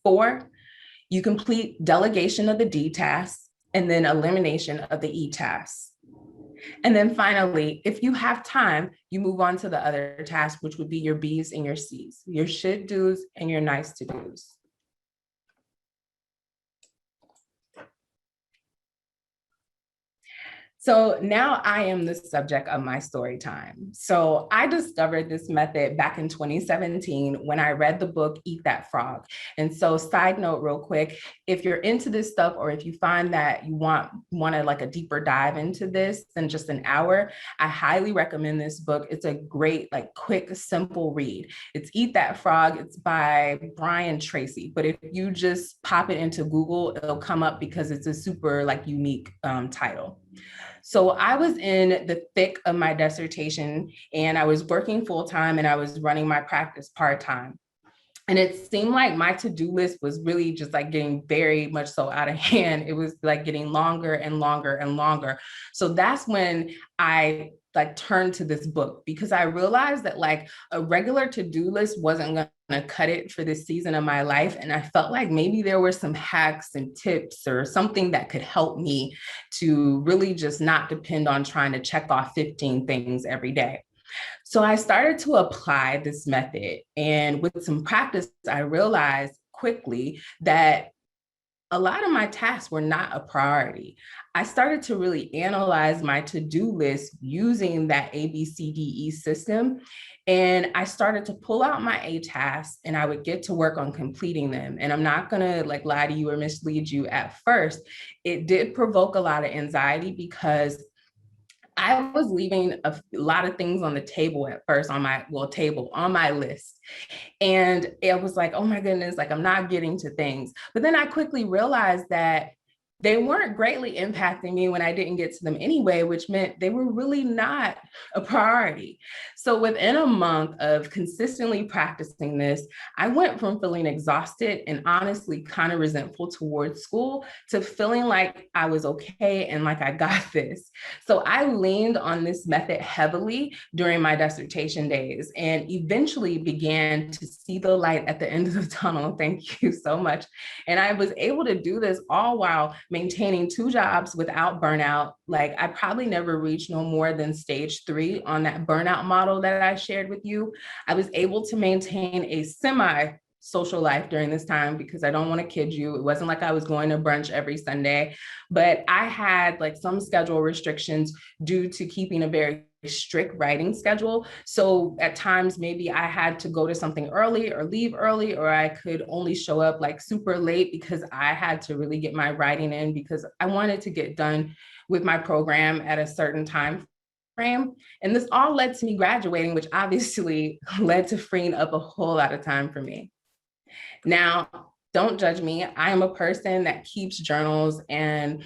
Speaker 2: 4, you complete delegation of the D tasks and then elimination of the E tasks. And then finally, if you have time, you move on to the other tasks, which would be your B's and your C's, your should do's and your nice to do's. So now I am the subject of my story time. So I discovered this method back in 2017 when I read the book, Eat That Frog. And so side note real quick, if you're into this stuff, or if you find that you want to like a deeper dive into this than just an hour, I highly recommend this book. It's a great, like quick, simple read. It's Eat That Frog. It's by Brian Tracy. But if you just pop it into Google, it'll come up because it's a super like unique title. So I was in the thick of my dissertation and I was working full-time and I was running my practice part-time. And it seemed like my to-do list was really just like getting very much so out of hand. It was like getting longer and longer and longer. So that's when I like turned to this book, because I realized that like a regular to-do list wasn't going to cut it for this season of my life. And I felt like maybe there were some hacks and tips or something that could help me to really just not depend on trying to check off 15 things every day. So I started to apply this method, and with some practice, I realized quickly that a lot of my tasks were not a priority. I started to really analyze my to-do list using that ABCDE system. And I started to pull out my A tasks and I would get to work on completing them. And I'm not gonna like lie to you or mislead you at first. It did provoke a lot of anxiety because I was leaving a lot of things on the table at first on my list. And it was like, oh my goodness, like I'm not getting to things. But then I quickly realized that they weren't greatly impacting me when I didn't get to them anyway, which meant they were really not a priority. So within a month of consistently practicing this, I went from feeling exhausted and honestly kind of resentful towards school to feeling like I was okay and like I got this. So I leaned on this method heavily during my dissertation days and eventually began to see the light at the end of the tunnel. Thank you so much. And I was able to do this all while maintaining 2 jobs without burnout. Like I probably never reached no more than stage 3 on that burnout model that I shared with you. I was able to maintain a social life during this time because I don't want to kid you. It wasn't like I was going to brunch every Sunday, but I had like some schedule restrictions due to keeping a very strict writing schedule. So at times, maybe I had to go to something early or leave early, or I could only show up like super late because I had to really get my writing in because I wanted to get done with my program at a certain time frame. And this all led to me graduating, which obviously led to freeing up a whole lot of time for me. Now, don't judge me. I am a person that keeps journals and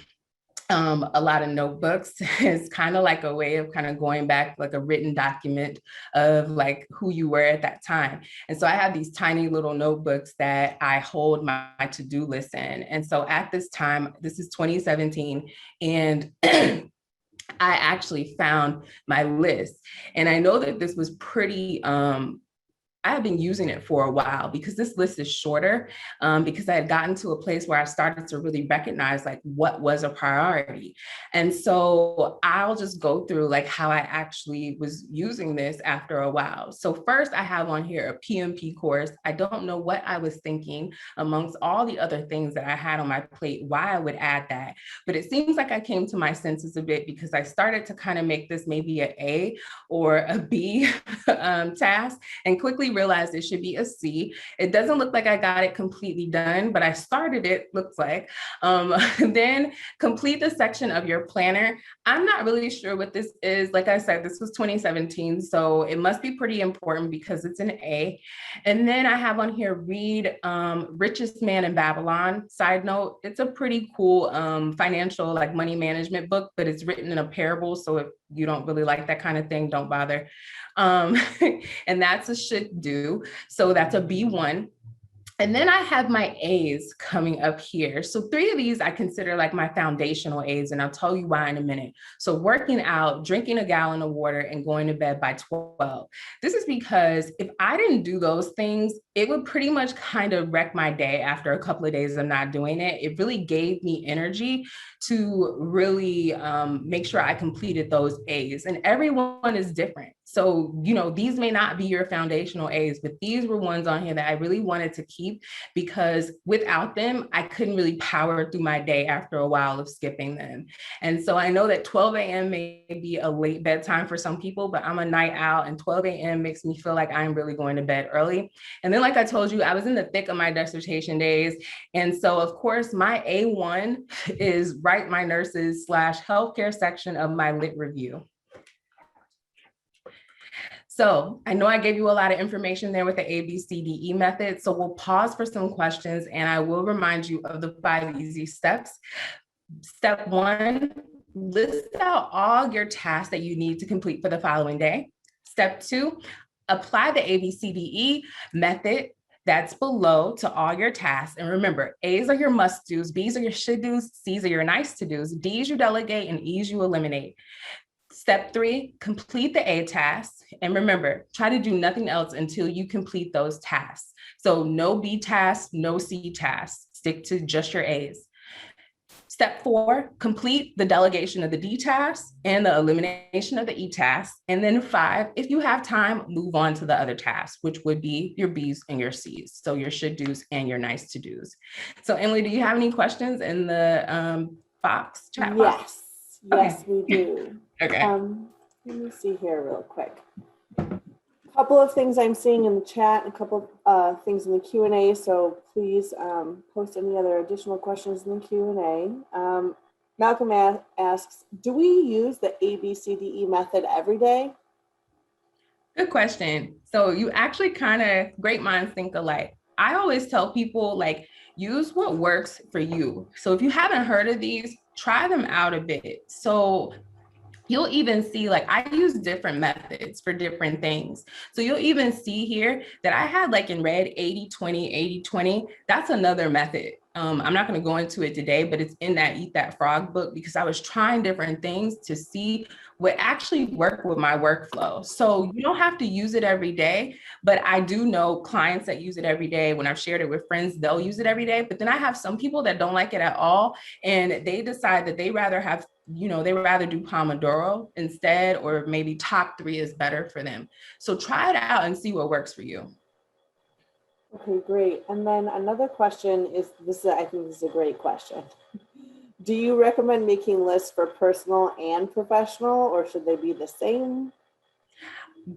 Speaker 2: a lot of notebooks. Is kind of like a way of kind of going back, like a written document of like who you were at that time. And so I have these tiny little notebooks that I hold my to-do list in. And so at this time, this is 2017, and I actually found my list. And I know that this was pretty I have been using it for a while because this list is shorter, because I had gotten to a place where I started to really recognize like what was a priority. And so I'll just go through like how I actually was using this after a while. So first I have on here a PMP course. I don't know what I was thinking amongst all the other things that I had on my plate, why I would add that. But it seems like I came to my senses a bit because I started to kind of make this maybe an A or a B task, and quickly realized it should be a C. It doesn't look like I got it completely done, but I started it, looks like. Then complete the section of your planner. I'm not really sure what this is. Like I said, this was 2017, so it must be pretty important because it's an A. And then I have on here, read Richest Man in Babylon. Side note, it's a pretty cool financial, like money management book, but it's written in a parable. So if you don't really like that kind of thing, don't bother. Um, and that's a should do. So that's a B1. And then I have my A's coming up here. So 3 of these I consider like my foundational A's, and I'll tell you why in a minute. So working out, drinking a gallon of water, and going to bed by 12. This is because if I didn't do those things, it would pretty much kind of wreck my day after a couple of days of not doing it. It really gave me energy to really make sure I completed those A's. And everyone is different. So, these may not be your foundational A's, but these were ones on here that I really wanted to keep because without them, I couldn't really power through my day after a while of skipping them. And so I know that 12 a.m. may be a late bedtime for some people, but I'm a night owl, and 12 a.m. makes me feel like I'm really going to bed early. And then, like I told you, I was in the thick of my dissertation days. And so, of course, my A1 is write my nurses / healthcare section of my lit review. So I know I gave you a lot of information there with the ABCDE method. So we'll pause for some questions, and I will remind you of the 5 easy steps. Step 1, list out all your tasks that you need to complete for the following day. Step 2, apply the ABCDE method that's below to all your tasks. And remember, A's are your must do's, B's are your should do's, C's are your nice to do's, D's you delegate, and E's you eliminate. Step 3, complete the A tasks. And remember, try to do nothing else until you complete those tasks. So no B tasks, no C tasks. Stick to just your A's. Step 4, complete the delegation of the D tasks and the elimination of the E tasks. And then 5, if you have time, move on to the other tasks, which would be your B's and your C's. So your should do's and your nice to do's. So Emily, do you have any questions in the chat box?
Speaker 1: Yes, we do.
Speaker 2: Okay.
Speaker 1: Let me see here real quick. A couple of things I'm seeing in the chat, a couple of things in the Q&A, so please post any other additional questions in the Q&A. Malcolm asks, do we use the ABCDE method every day?
Speaker 2: Good question. So you actually great minds think alike. I always tell people, like, use what works for you. So if you haven't heard of these, try them out a bit. So you'll even see, like, I use different methods for different things. So you'll even see here that I had, like, in red, 80-20, 80-20. That's another method. I'm not going to go into it today, but it's in that Eat That Frog book because I was trying different things to see what actually worked with my workflow. So you don't have to use it every day, but I do know clients that use it every day. When I've shared it with friends, they'll use it every day. But then I have some people that don't like it at all, and they decide that they rather have, they rather do Pomodoro instead, or maybe top 3 is better for them. So try it out and see what works for you.
Speaker 1: Okay, great. And then another question is, I think this is a great question. Do you recommend making lists for personal and professional, or should they be the same?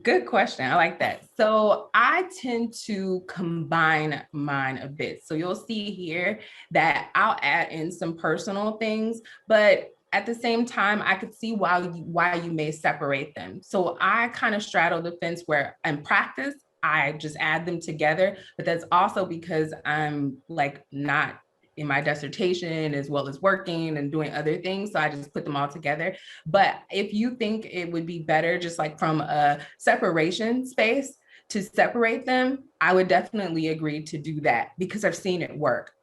Speaker 2: Good question. I like that. So I tend to combine mine a bit. So you'll see here that I'll add in some personal things, but at the same time, I could see why you may separate them. So I kind of straddle the fence where in practice, I just add them together, but that's also because I'm like not in my dissertation as well as working and doing other things. So I just put them all together. But if you think it would be better, just like from a separation space, to separate them, I would definitely agree to do that because I've seen it work.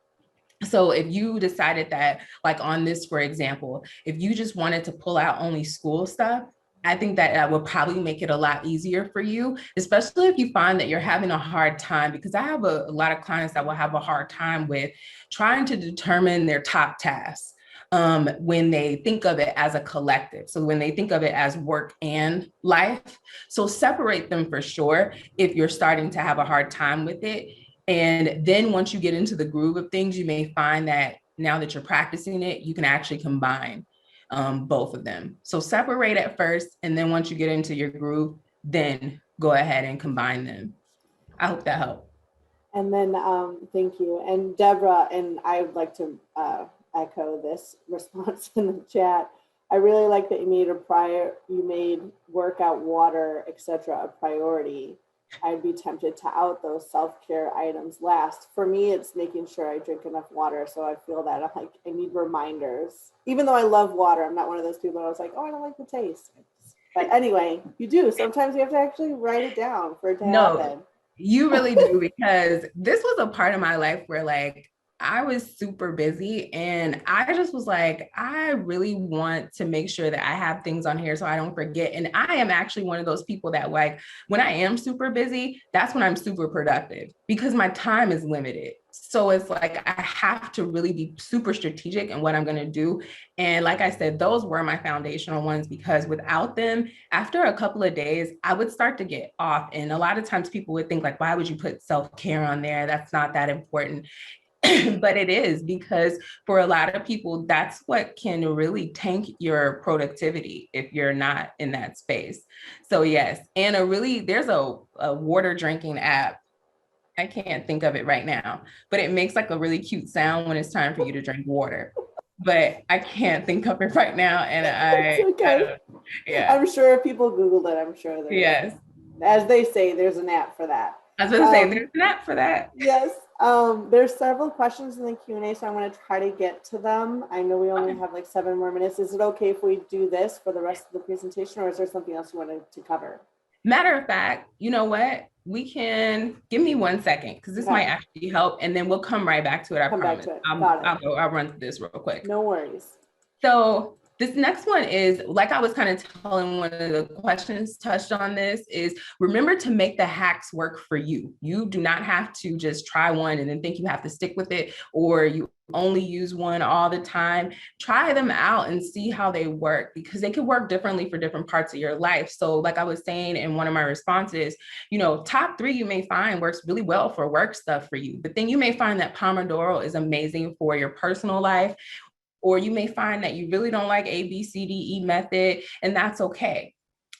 Speaker 2: So if you decided that, like on this, for example, if you just wanted to pull out only school stuff, I think that would probably make it a lot easier for you, especially if you find that you're having a hard time, because I have a lot of clients that will have a hard time with trying to determine their top tasks when they think of it as a collective. So when they think of it as work and life, so separate them for sure if you're starting to have a hard time with it. And then once you get into the groove of things, you may find that now that you're practicing it, you can actually combine both of them. So separate at first, and then once you get into your groove, then go ahead and combine them. I hope that helped.
Speaker 1: And then, thank you. And Deborah, and I would like to echo this response in the chat. I really like that you made workout, water, etc. a priority. I'd be tempted to out those self-care items last. For me, it's making sure I drink enough water. So I feel that I need reminders. Even though I love water, I'm not one of those people that I was like, oh, I don't like the taste. But anyway, you do. Sometimes you have to actually write it down for it to
Speaker 2: No,
Speaker 1: happen.
Speaker 2: you really do, because this was a part of my life where like I was super busy and I just was like, I really want to make sure that I have things on here so I don't forget. And I am actually one of those people that like, when I am super busy, that's when I'm super productive because my time is limited. So it's like, I have to really be super strategic in what I'm going to do. And like I said, those were my foundational ones because without them, after a couple of days, I would start to get off. And a lot of times people would think like, why would you put self-care on there? That's not that important. But it is, because for a lot of people, that's what can really tank your productivity if you're not in that space. So yes, and there's a water drinking app. I can't think of it right now, but it makes like a really cute sound when it's time for you to drink water. But I can't think of it right now. And
Speaker 1: It's okay.
Speaker 2: yeah,
Speaker 1: I'm sure if people Googled it, I'm sure there's,
Speaker 2: yes.
Speaker 1: as they say, there's an app for that.
Speaker 2: I was going to say, there's an app for that.
Speaker 1: Yes. There's several questions in the Q&A, so I'm going to try to get to them. I know we only have like 7 more minutes. Is it okay if we do this for the rest of the presentation, or is there something else you wanted to cover?
Speaker 2: Matter of fact, you know what? We can give me 1 second because this might actually help, and then we'll come right back to it. I promise. I'll run through this real quick.
Speaker 1: No worries.
Speaker 2: So this next one is, like I was kind of telling, one of the questions touched on this is, remember to make the hacks work for you. You do not have to just try one and then think you have to stick with it, or you only use one all the time. Try them out and see how they work, because they could work differently for different parts of your life. So like I was saying in one of my responses, top 3 you may find works really well for work stuff for you, but then you may find that Pomodoro is amazing for your personal life. Or you may find that you really don't like A, B, C, D, E method, and that's okay.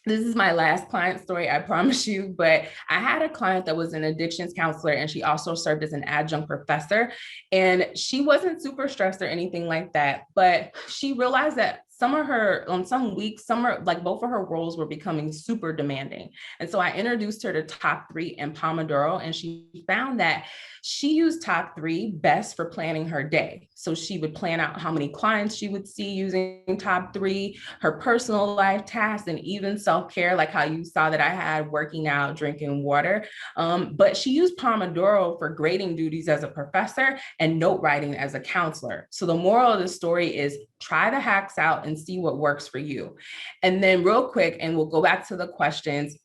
Speaker 2: This is my last client story, I promise you, but I had a client that was an addictions counselor, and she also served as an adjunct professor. And she wasn't super stressed or anything like that, but she realized that on some weeks, like both of her roles were becoming super demanding. And so I introduced her to Top 3 and Pomodoro, and she found that she used Top 3 best for planning her day. So she would plan out how many clients she would see using Top 3, her personal life tasks, and even self-care, like how you saw that I had working out, drinking water. But she used Pomodoro for grading duties as a professor and note writing as a counselor. So the moral of the story is, try the hacks out and see what works for you. And then real quick, and we'll go back to the questions,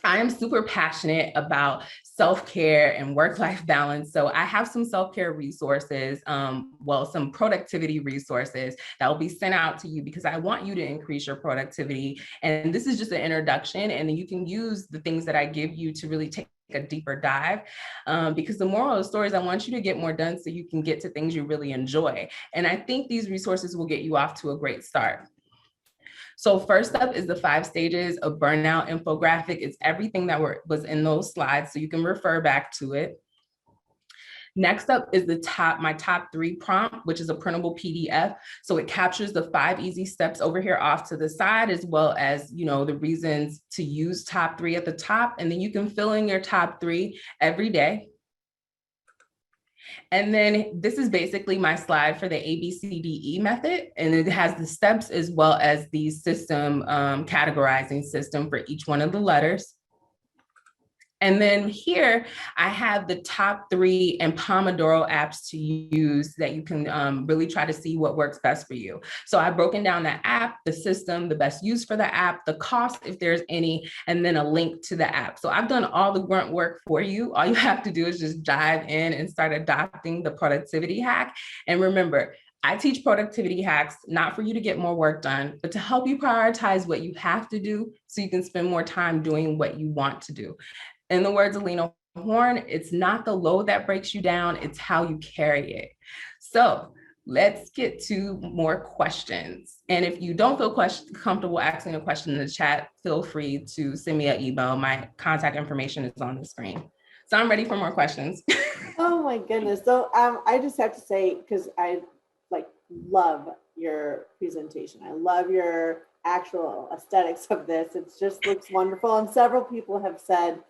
Speaker 2: I am super passionate about self-care and work-life balance. So I have some self-care resources, some productivity resources that will be sent out to you because I want you to increase your productivity. And this is just an introduction, and then you can use the things that I give you to really take a deeper dive, because the moral of the story is I want you to get more done so you can get to things you really enjoy. And I think these resources will get you off to a great start. So first up is the 5 stages of burnout infographic. It's everything that was in those slides, so you can refer back to it. Next up is my top 3 prompt, which is a printable PDF. So it captures the 5 easy steps over here off to the side, as well as, the reasons to use top 3 at the top. And then you can fill in your top 3 every day. And then this is basically my slide for the ABCDE method. And it has the steps as well as the system, categorizing system for each one of the letters. And then here I have the top 3 and Pomodoro apps to use that you can really try to see what works best for you. So I've broken down the app, the system, the best use for the app, the cost if there's any, and then a link to the app. So I've done all the grunt work for you. All you have to do is just dive in and start adopting the productivity hack. And remember, I teach productivity hacks, not for you to get more work done, but to help you prioritize what you have to do so you can spend more time doing what you want to do. In the words of Lena Horne, it's not the load that breaks you down, it's how you carry it. So let's get to more questions. And if you don't feel comfortable asking a question in the chat, feel free to send me an email. My contact information is on the screen. So I'm ready for more questions.
Speaker 1: Oh my goodness. So I just have to say, because I love your presentation. I love your actual aesthetics of this. It just looks wonderful. And several people have said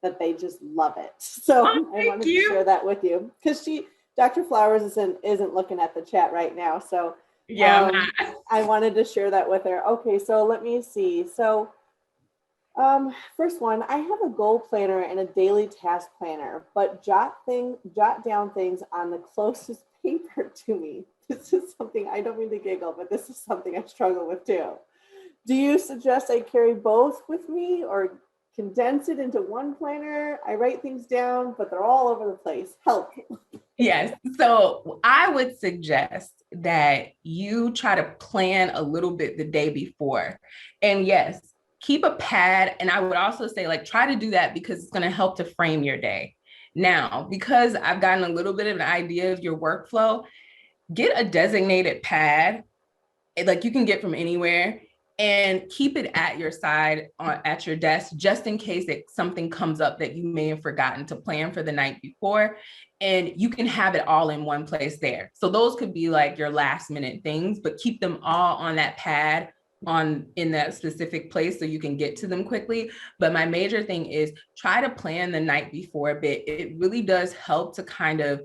Speaker 1: that they just love it. So I wanted to share that with you, because Dr. Flowers isn't looking at the chat right now. So
Speaker 2: yeah,
Speaker 1: I wanted to share that with her. Okay, so let me see. So first one, I have a goal planner and a daily task planner, but jot down things on the closest paper to me. This is something, I don't mean to giggle, but this is something I struggle with too. Do you suggest I carry both with me or condense it into one planner? I write things down, but they're all over the place. Help.
Speaker 2: Yes. So I would suggest that you try to plan a little bit the day before. And yes, keep a pad. And I would also say, like, try to do that because it's going to help to frame your day. Now, because I've gotten a little bit of an idea of your workflow, get a designated pad, like you can get from anywhere, and keep it at your side at your desk, just in case something comes up that you may have forgotten to plan for the night before. And you can have it all in one place there. So those could be like your last minute things, but keep them all on that pad in that specific place so you can get to them quickly. But my major thing is try to plan the night before a bit. It really does help to kind of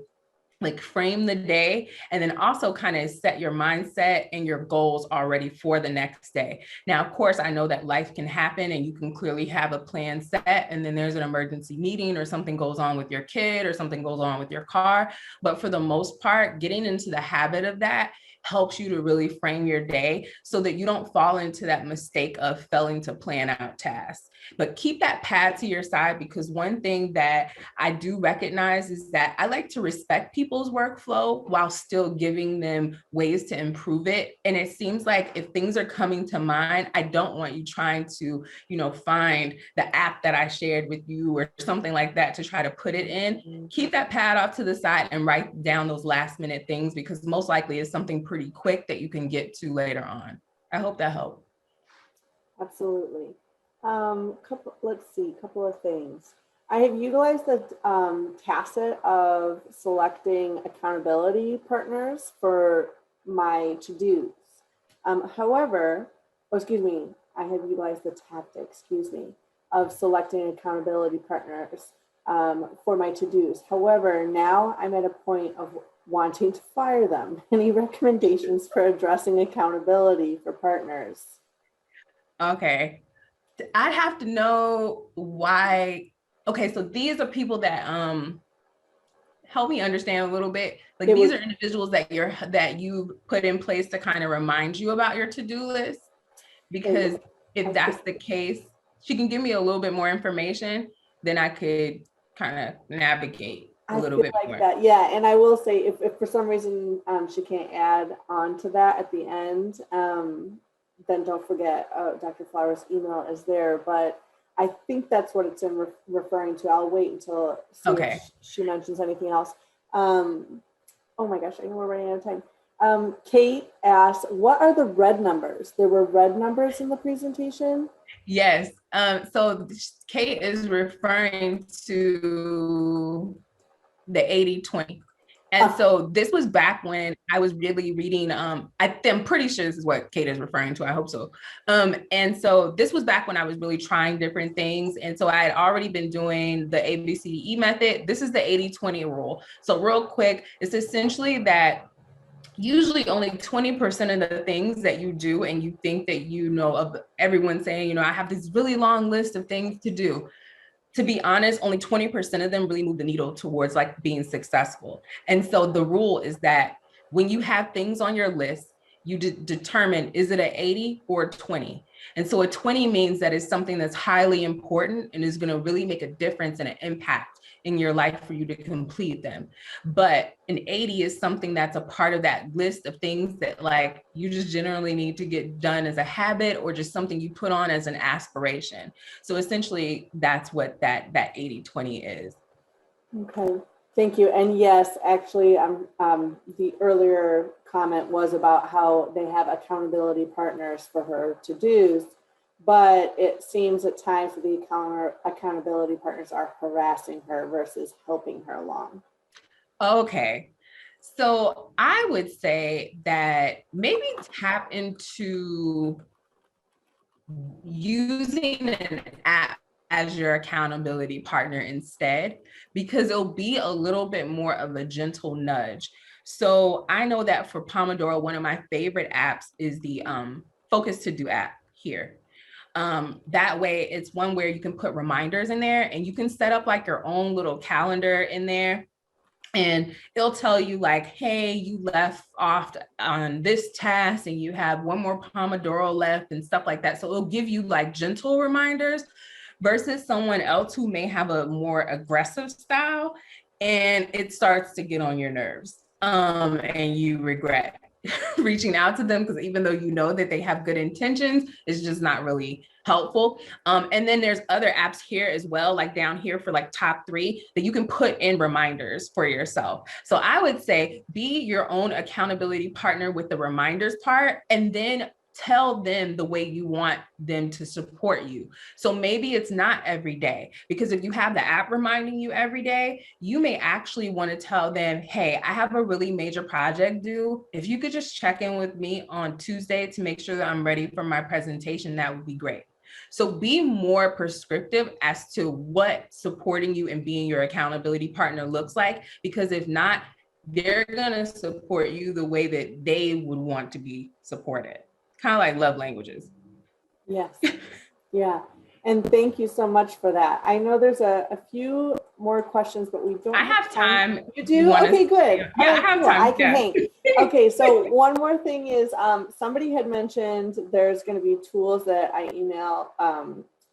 Speaker 2: like frame the day, and then also kind of set your mindset and your goals already for the next day. Now, of course, I know that life can happen and you can clearly have a plan set, and then there's an emergency meeting or something goes on with your kid or something goes on with your car. But for the most part, getting into the habit of that helps you to really frame your day so that you don't fall into that mistake of failing to plan out tasks. But keep that pad to your side, because one thing that I do recognize is that I like to respect people's workflow while still giving them ways to improve it. And it seems like if things are coming to mind, I don't want you trying to, find the app that I shared with you or something like that to try to put it in. Keep that pad off to the side and write down those last minute things, because most likely it's something pretty quick that you can get to later on. I hope that helped.
Speaker 1: Absolutely. Couple of things. I have utilized the tacit of selecting accountability partners for my to-dos. However, I have utilized the tactic, of selecting accountability partners for my to-dos. However, now I'm at a point of wanting to fire them. Any recommendations for addressing accountability for partners?
Speaker 2: Okay. I'd have to know why. Okay, so these are people that help me understand a little bit. Like these are individuals that you put in place to kind of remind you about your to-do list. Because if that's the case, she can give me a little bit more information, then I could kind of navigate a little bit more.
Speaker 1: That. Yeah, and I will say if for some reason she can't add on to that at the end, then don't forget Dr. Flowers' email is there, but I think that's what it's referring to. I'll wait until she mentions anything else. Oh my gosh, I know we're running out of time. Kate asked, what are the red numbers? There were red numbers in the presentation?
Speaker 2: Yes. So Kate is referring to the 80-20. And so this was back when I was really reading, I'm pretty sure this is what Kate is referring to. I hope so. And so this was back when I was really trying different things. And so I had already been doing the ABCDE method. This is the 80-20 rule. So real quick, it's essentially that usually only 20% of the things that you do and you think that of everyone saying, I have this really long list of things to do. To be honest, only 20% of them really move the needle towards like being successful. And so the rule is that when you have things on your list, you determine, is it an 80 or a 20? And so a 20 means that it's something that's highly important and is going to really make a difference and an impact in your life for you to complete them. But an 80 is something that's a part of that list of things that like you just generally need to get done as a habit or just something you put on as an aspiration. So essentially that's what that 80-20 is.
Speaker 1: Okay, thank you. And yes, actually, the earlier comment was about how they have accountability partners for her to-dos, but it seems at times that the accountability partners are harassing her versus helping her along.
Speaker 2: Okay. So I would say that maybe tap into using an app as your accountability partner instead, because it'll be a little bit more of a gentle nudge. So I know that for Pomodoro, one of my favorite apps is the Focus to Do app here. That way it's one where you can put reminders in there and you can set up like your own little calendar in there. And it'll tell you like, hey, you left off on this task and you have one more Pomodoro left and stuff like that. So it'll give you like gentle reminders versus someone else who may have a more aggressive style and it starts to get on your nerves. And you regret reaching out to them because even though you know that they have good intentions, it's just not really helpful. And then there's other apps here as well, like down here for like top 3 that you can put in reminders for yourself. So I would say be your own accountability partner with the reminders part, and then tell them the way you want them to support you. So maybe it's not every day, because if you have the app reminding you every day, you may actually want to tell them, hey, I have a really major project due. If you could just check in with me on Tuesday to make sure that I'm ready for my presentation, that would be great. So be more prescriptive as to what supporting you and being your accountability partner looks like, because if not, they're going to support you the way that they would want to be supported. Kind of like love languages.
Speaker 1: Yes. Yeah. And thank you so much for that. I know there's a few more questions, but we don't
Speaker 2: I have time.
Speaker 1: You do? Okay, good.
Speaker 2: Yeah, I have
Speaker 1: cool.
Speaker 2: time.
Speaker 1: I can hang. Okay, so one more thing is somebody had mentioned there's going to be tools that I email,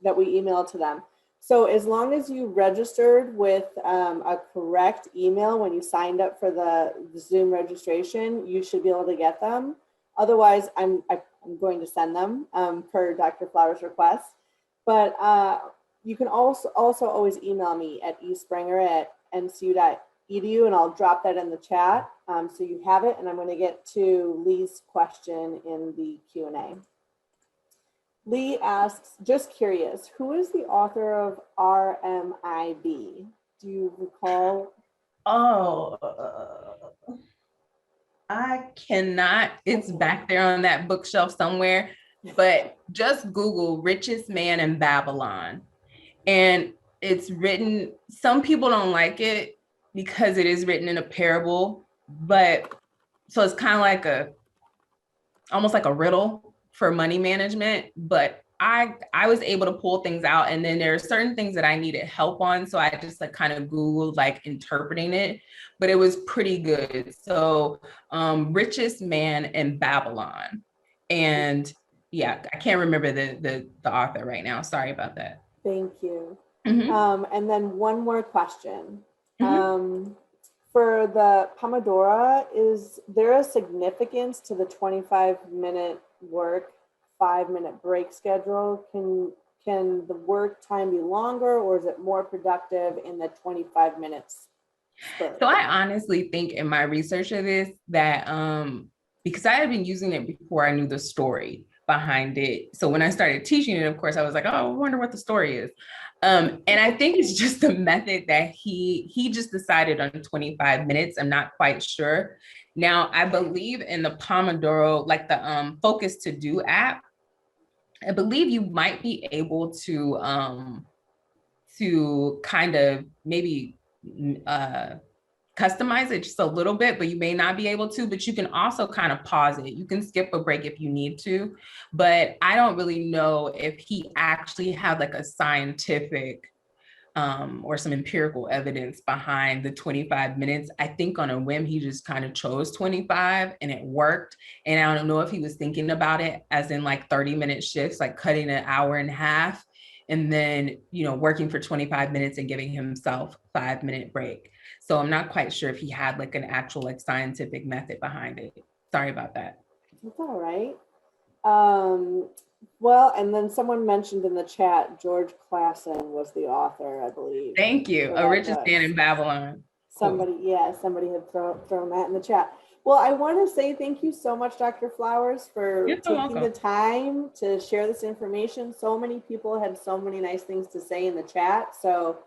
Speaker 1: that we email to them. So as long as you registered with a correct email when you signed up for the Zoom registration, you should be able to get them. Otherwise, I'm going to send them per Dr. Flowers' request. But you can also always email me at espranger@ncu.edu, and I'll drop that in the chat so you have it. And I'm going to get to Lee's question in the Q&A. Lee asks, just curious, who is the author of RMIB? Do you recall?
Speaker 2: Oh, I cannot. It's back there on that bookshelf somewhere, but just Google Richest Man in Babylon. And it's written, some people don't like it because it is written in a parable, but so it's kind of like almost like a riddle for money management, but I was able to pull things out, and then there are certain things that I needed help on, so I just like kind of Googled like interpreting it, but it was pretty good. So Richest Man in Babylon, and yeah, I can't remember the author right now. Sorry about that.
Speaker 1: Thank you.
Speaker 2: Mm-hmm.
Speaker 1: And then one more question.
Speaker 2: Mm-hmm.
Speaker 1: For the Pomodoro, is there a significance to the 25-minute work, 5-minute break schedule? Can the work time be longer, or is it more productive in the 25 minutes?
Speaker 2: So I honestly think in my research of this that because I had been using it before I knew the story behind it. So when I started teaching it, of course, I was like, oh, I wonder what the story is. And I think it's just the method that he just decided on 25 minutes. I'm not quite sure. Now, I believe in the Pomodoro, like the Focus to Do app. I believe you might be able to kind of maybe customize it just a little bit, but you may not be able to, but you can also kind of pause it. You can skip a break if you need to, but I don't really know if he actually had like a scientific or some empirical evidence behind the 25 minutes. I think on a whim, he just kind of chose 25 and it worked. And I don't know if he was thinking about it as in like 30-minute shifts, like cutting an hour and a half, and then, you know, working for 25 minutes and giving himself a 5-minute break. So I'm not quite sure if he had like an actual like scientific method behind it. Sorry about that.
Speaker 1: That's all right. Well, and then someone mentioned in the chat, George Clason was the author, I believe.
Speaker 2: Thank you. A Richest Man in Babylon.
Speaker 1: Somebody, cool. Yeah, somebody had thrown that in the chat. Well, I want to say thank you so much, Dr. Flowers, for taking the time to share this information. So many people had so many nice things to say in the chat. So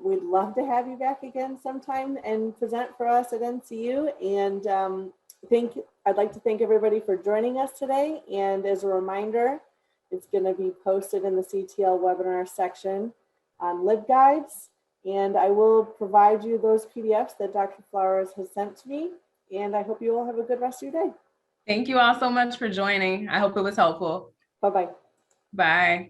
Speaker 1: we'd love to have you back again sometime and present for us at NCU. And I'd like to thank everybody for joining us today. And as a reminder, it's going to be posted in the CTL webinar section on LibGuides. And I will provide you those PDFs that Dr. Flowers has sent to me. And I hope you all have a good rest of your day.
Speaker 2: Thank you all so much for joining. I hope it was helpful.
Speaker 1: Bye-bye.
Speaker 2: Bye.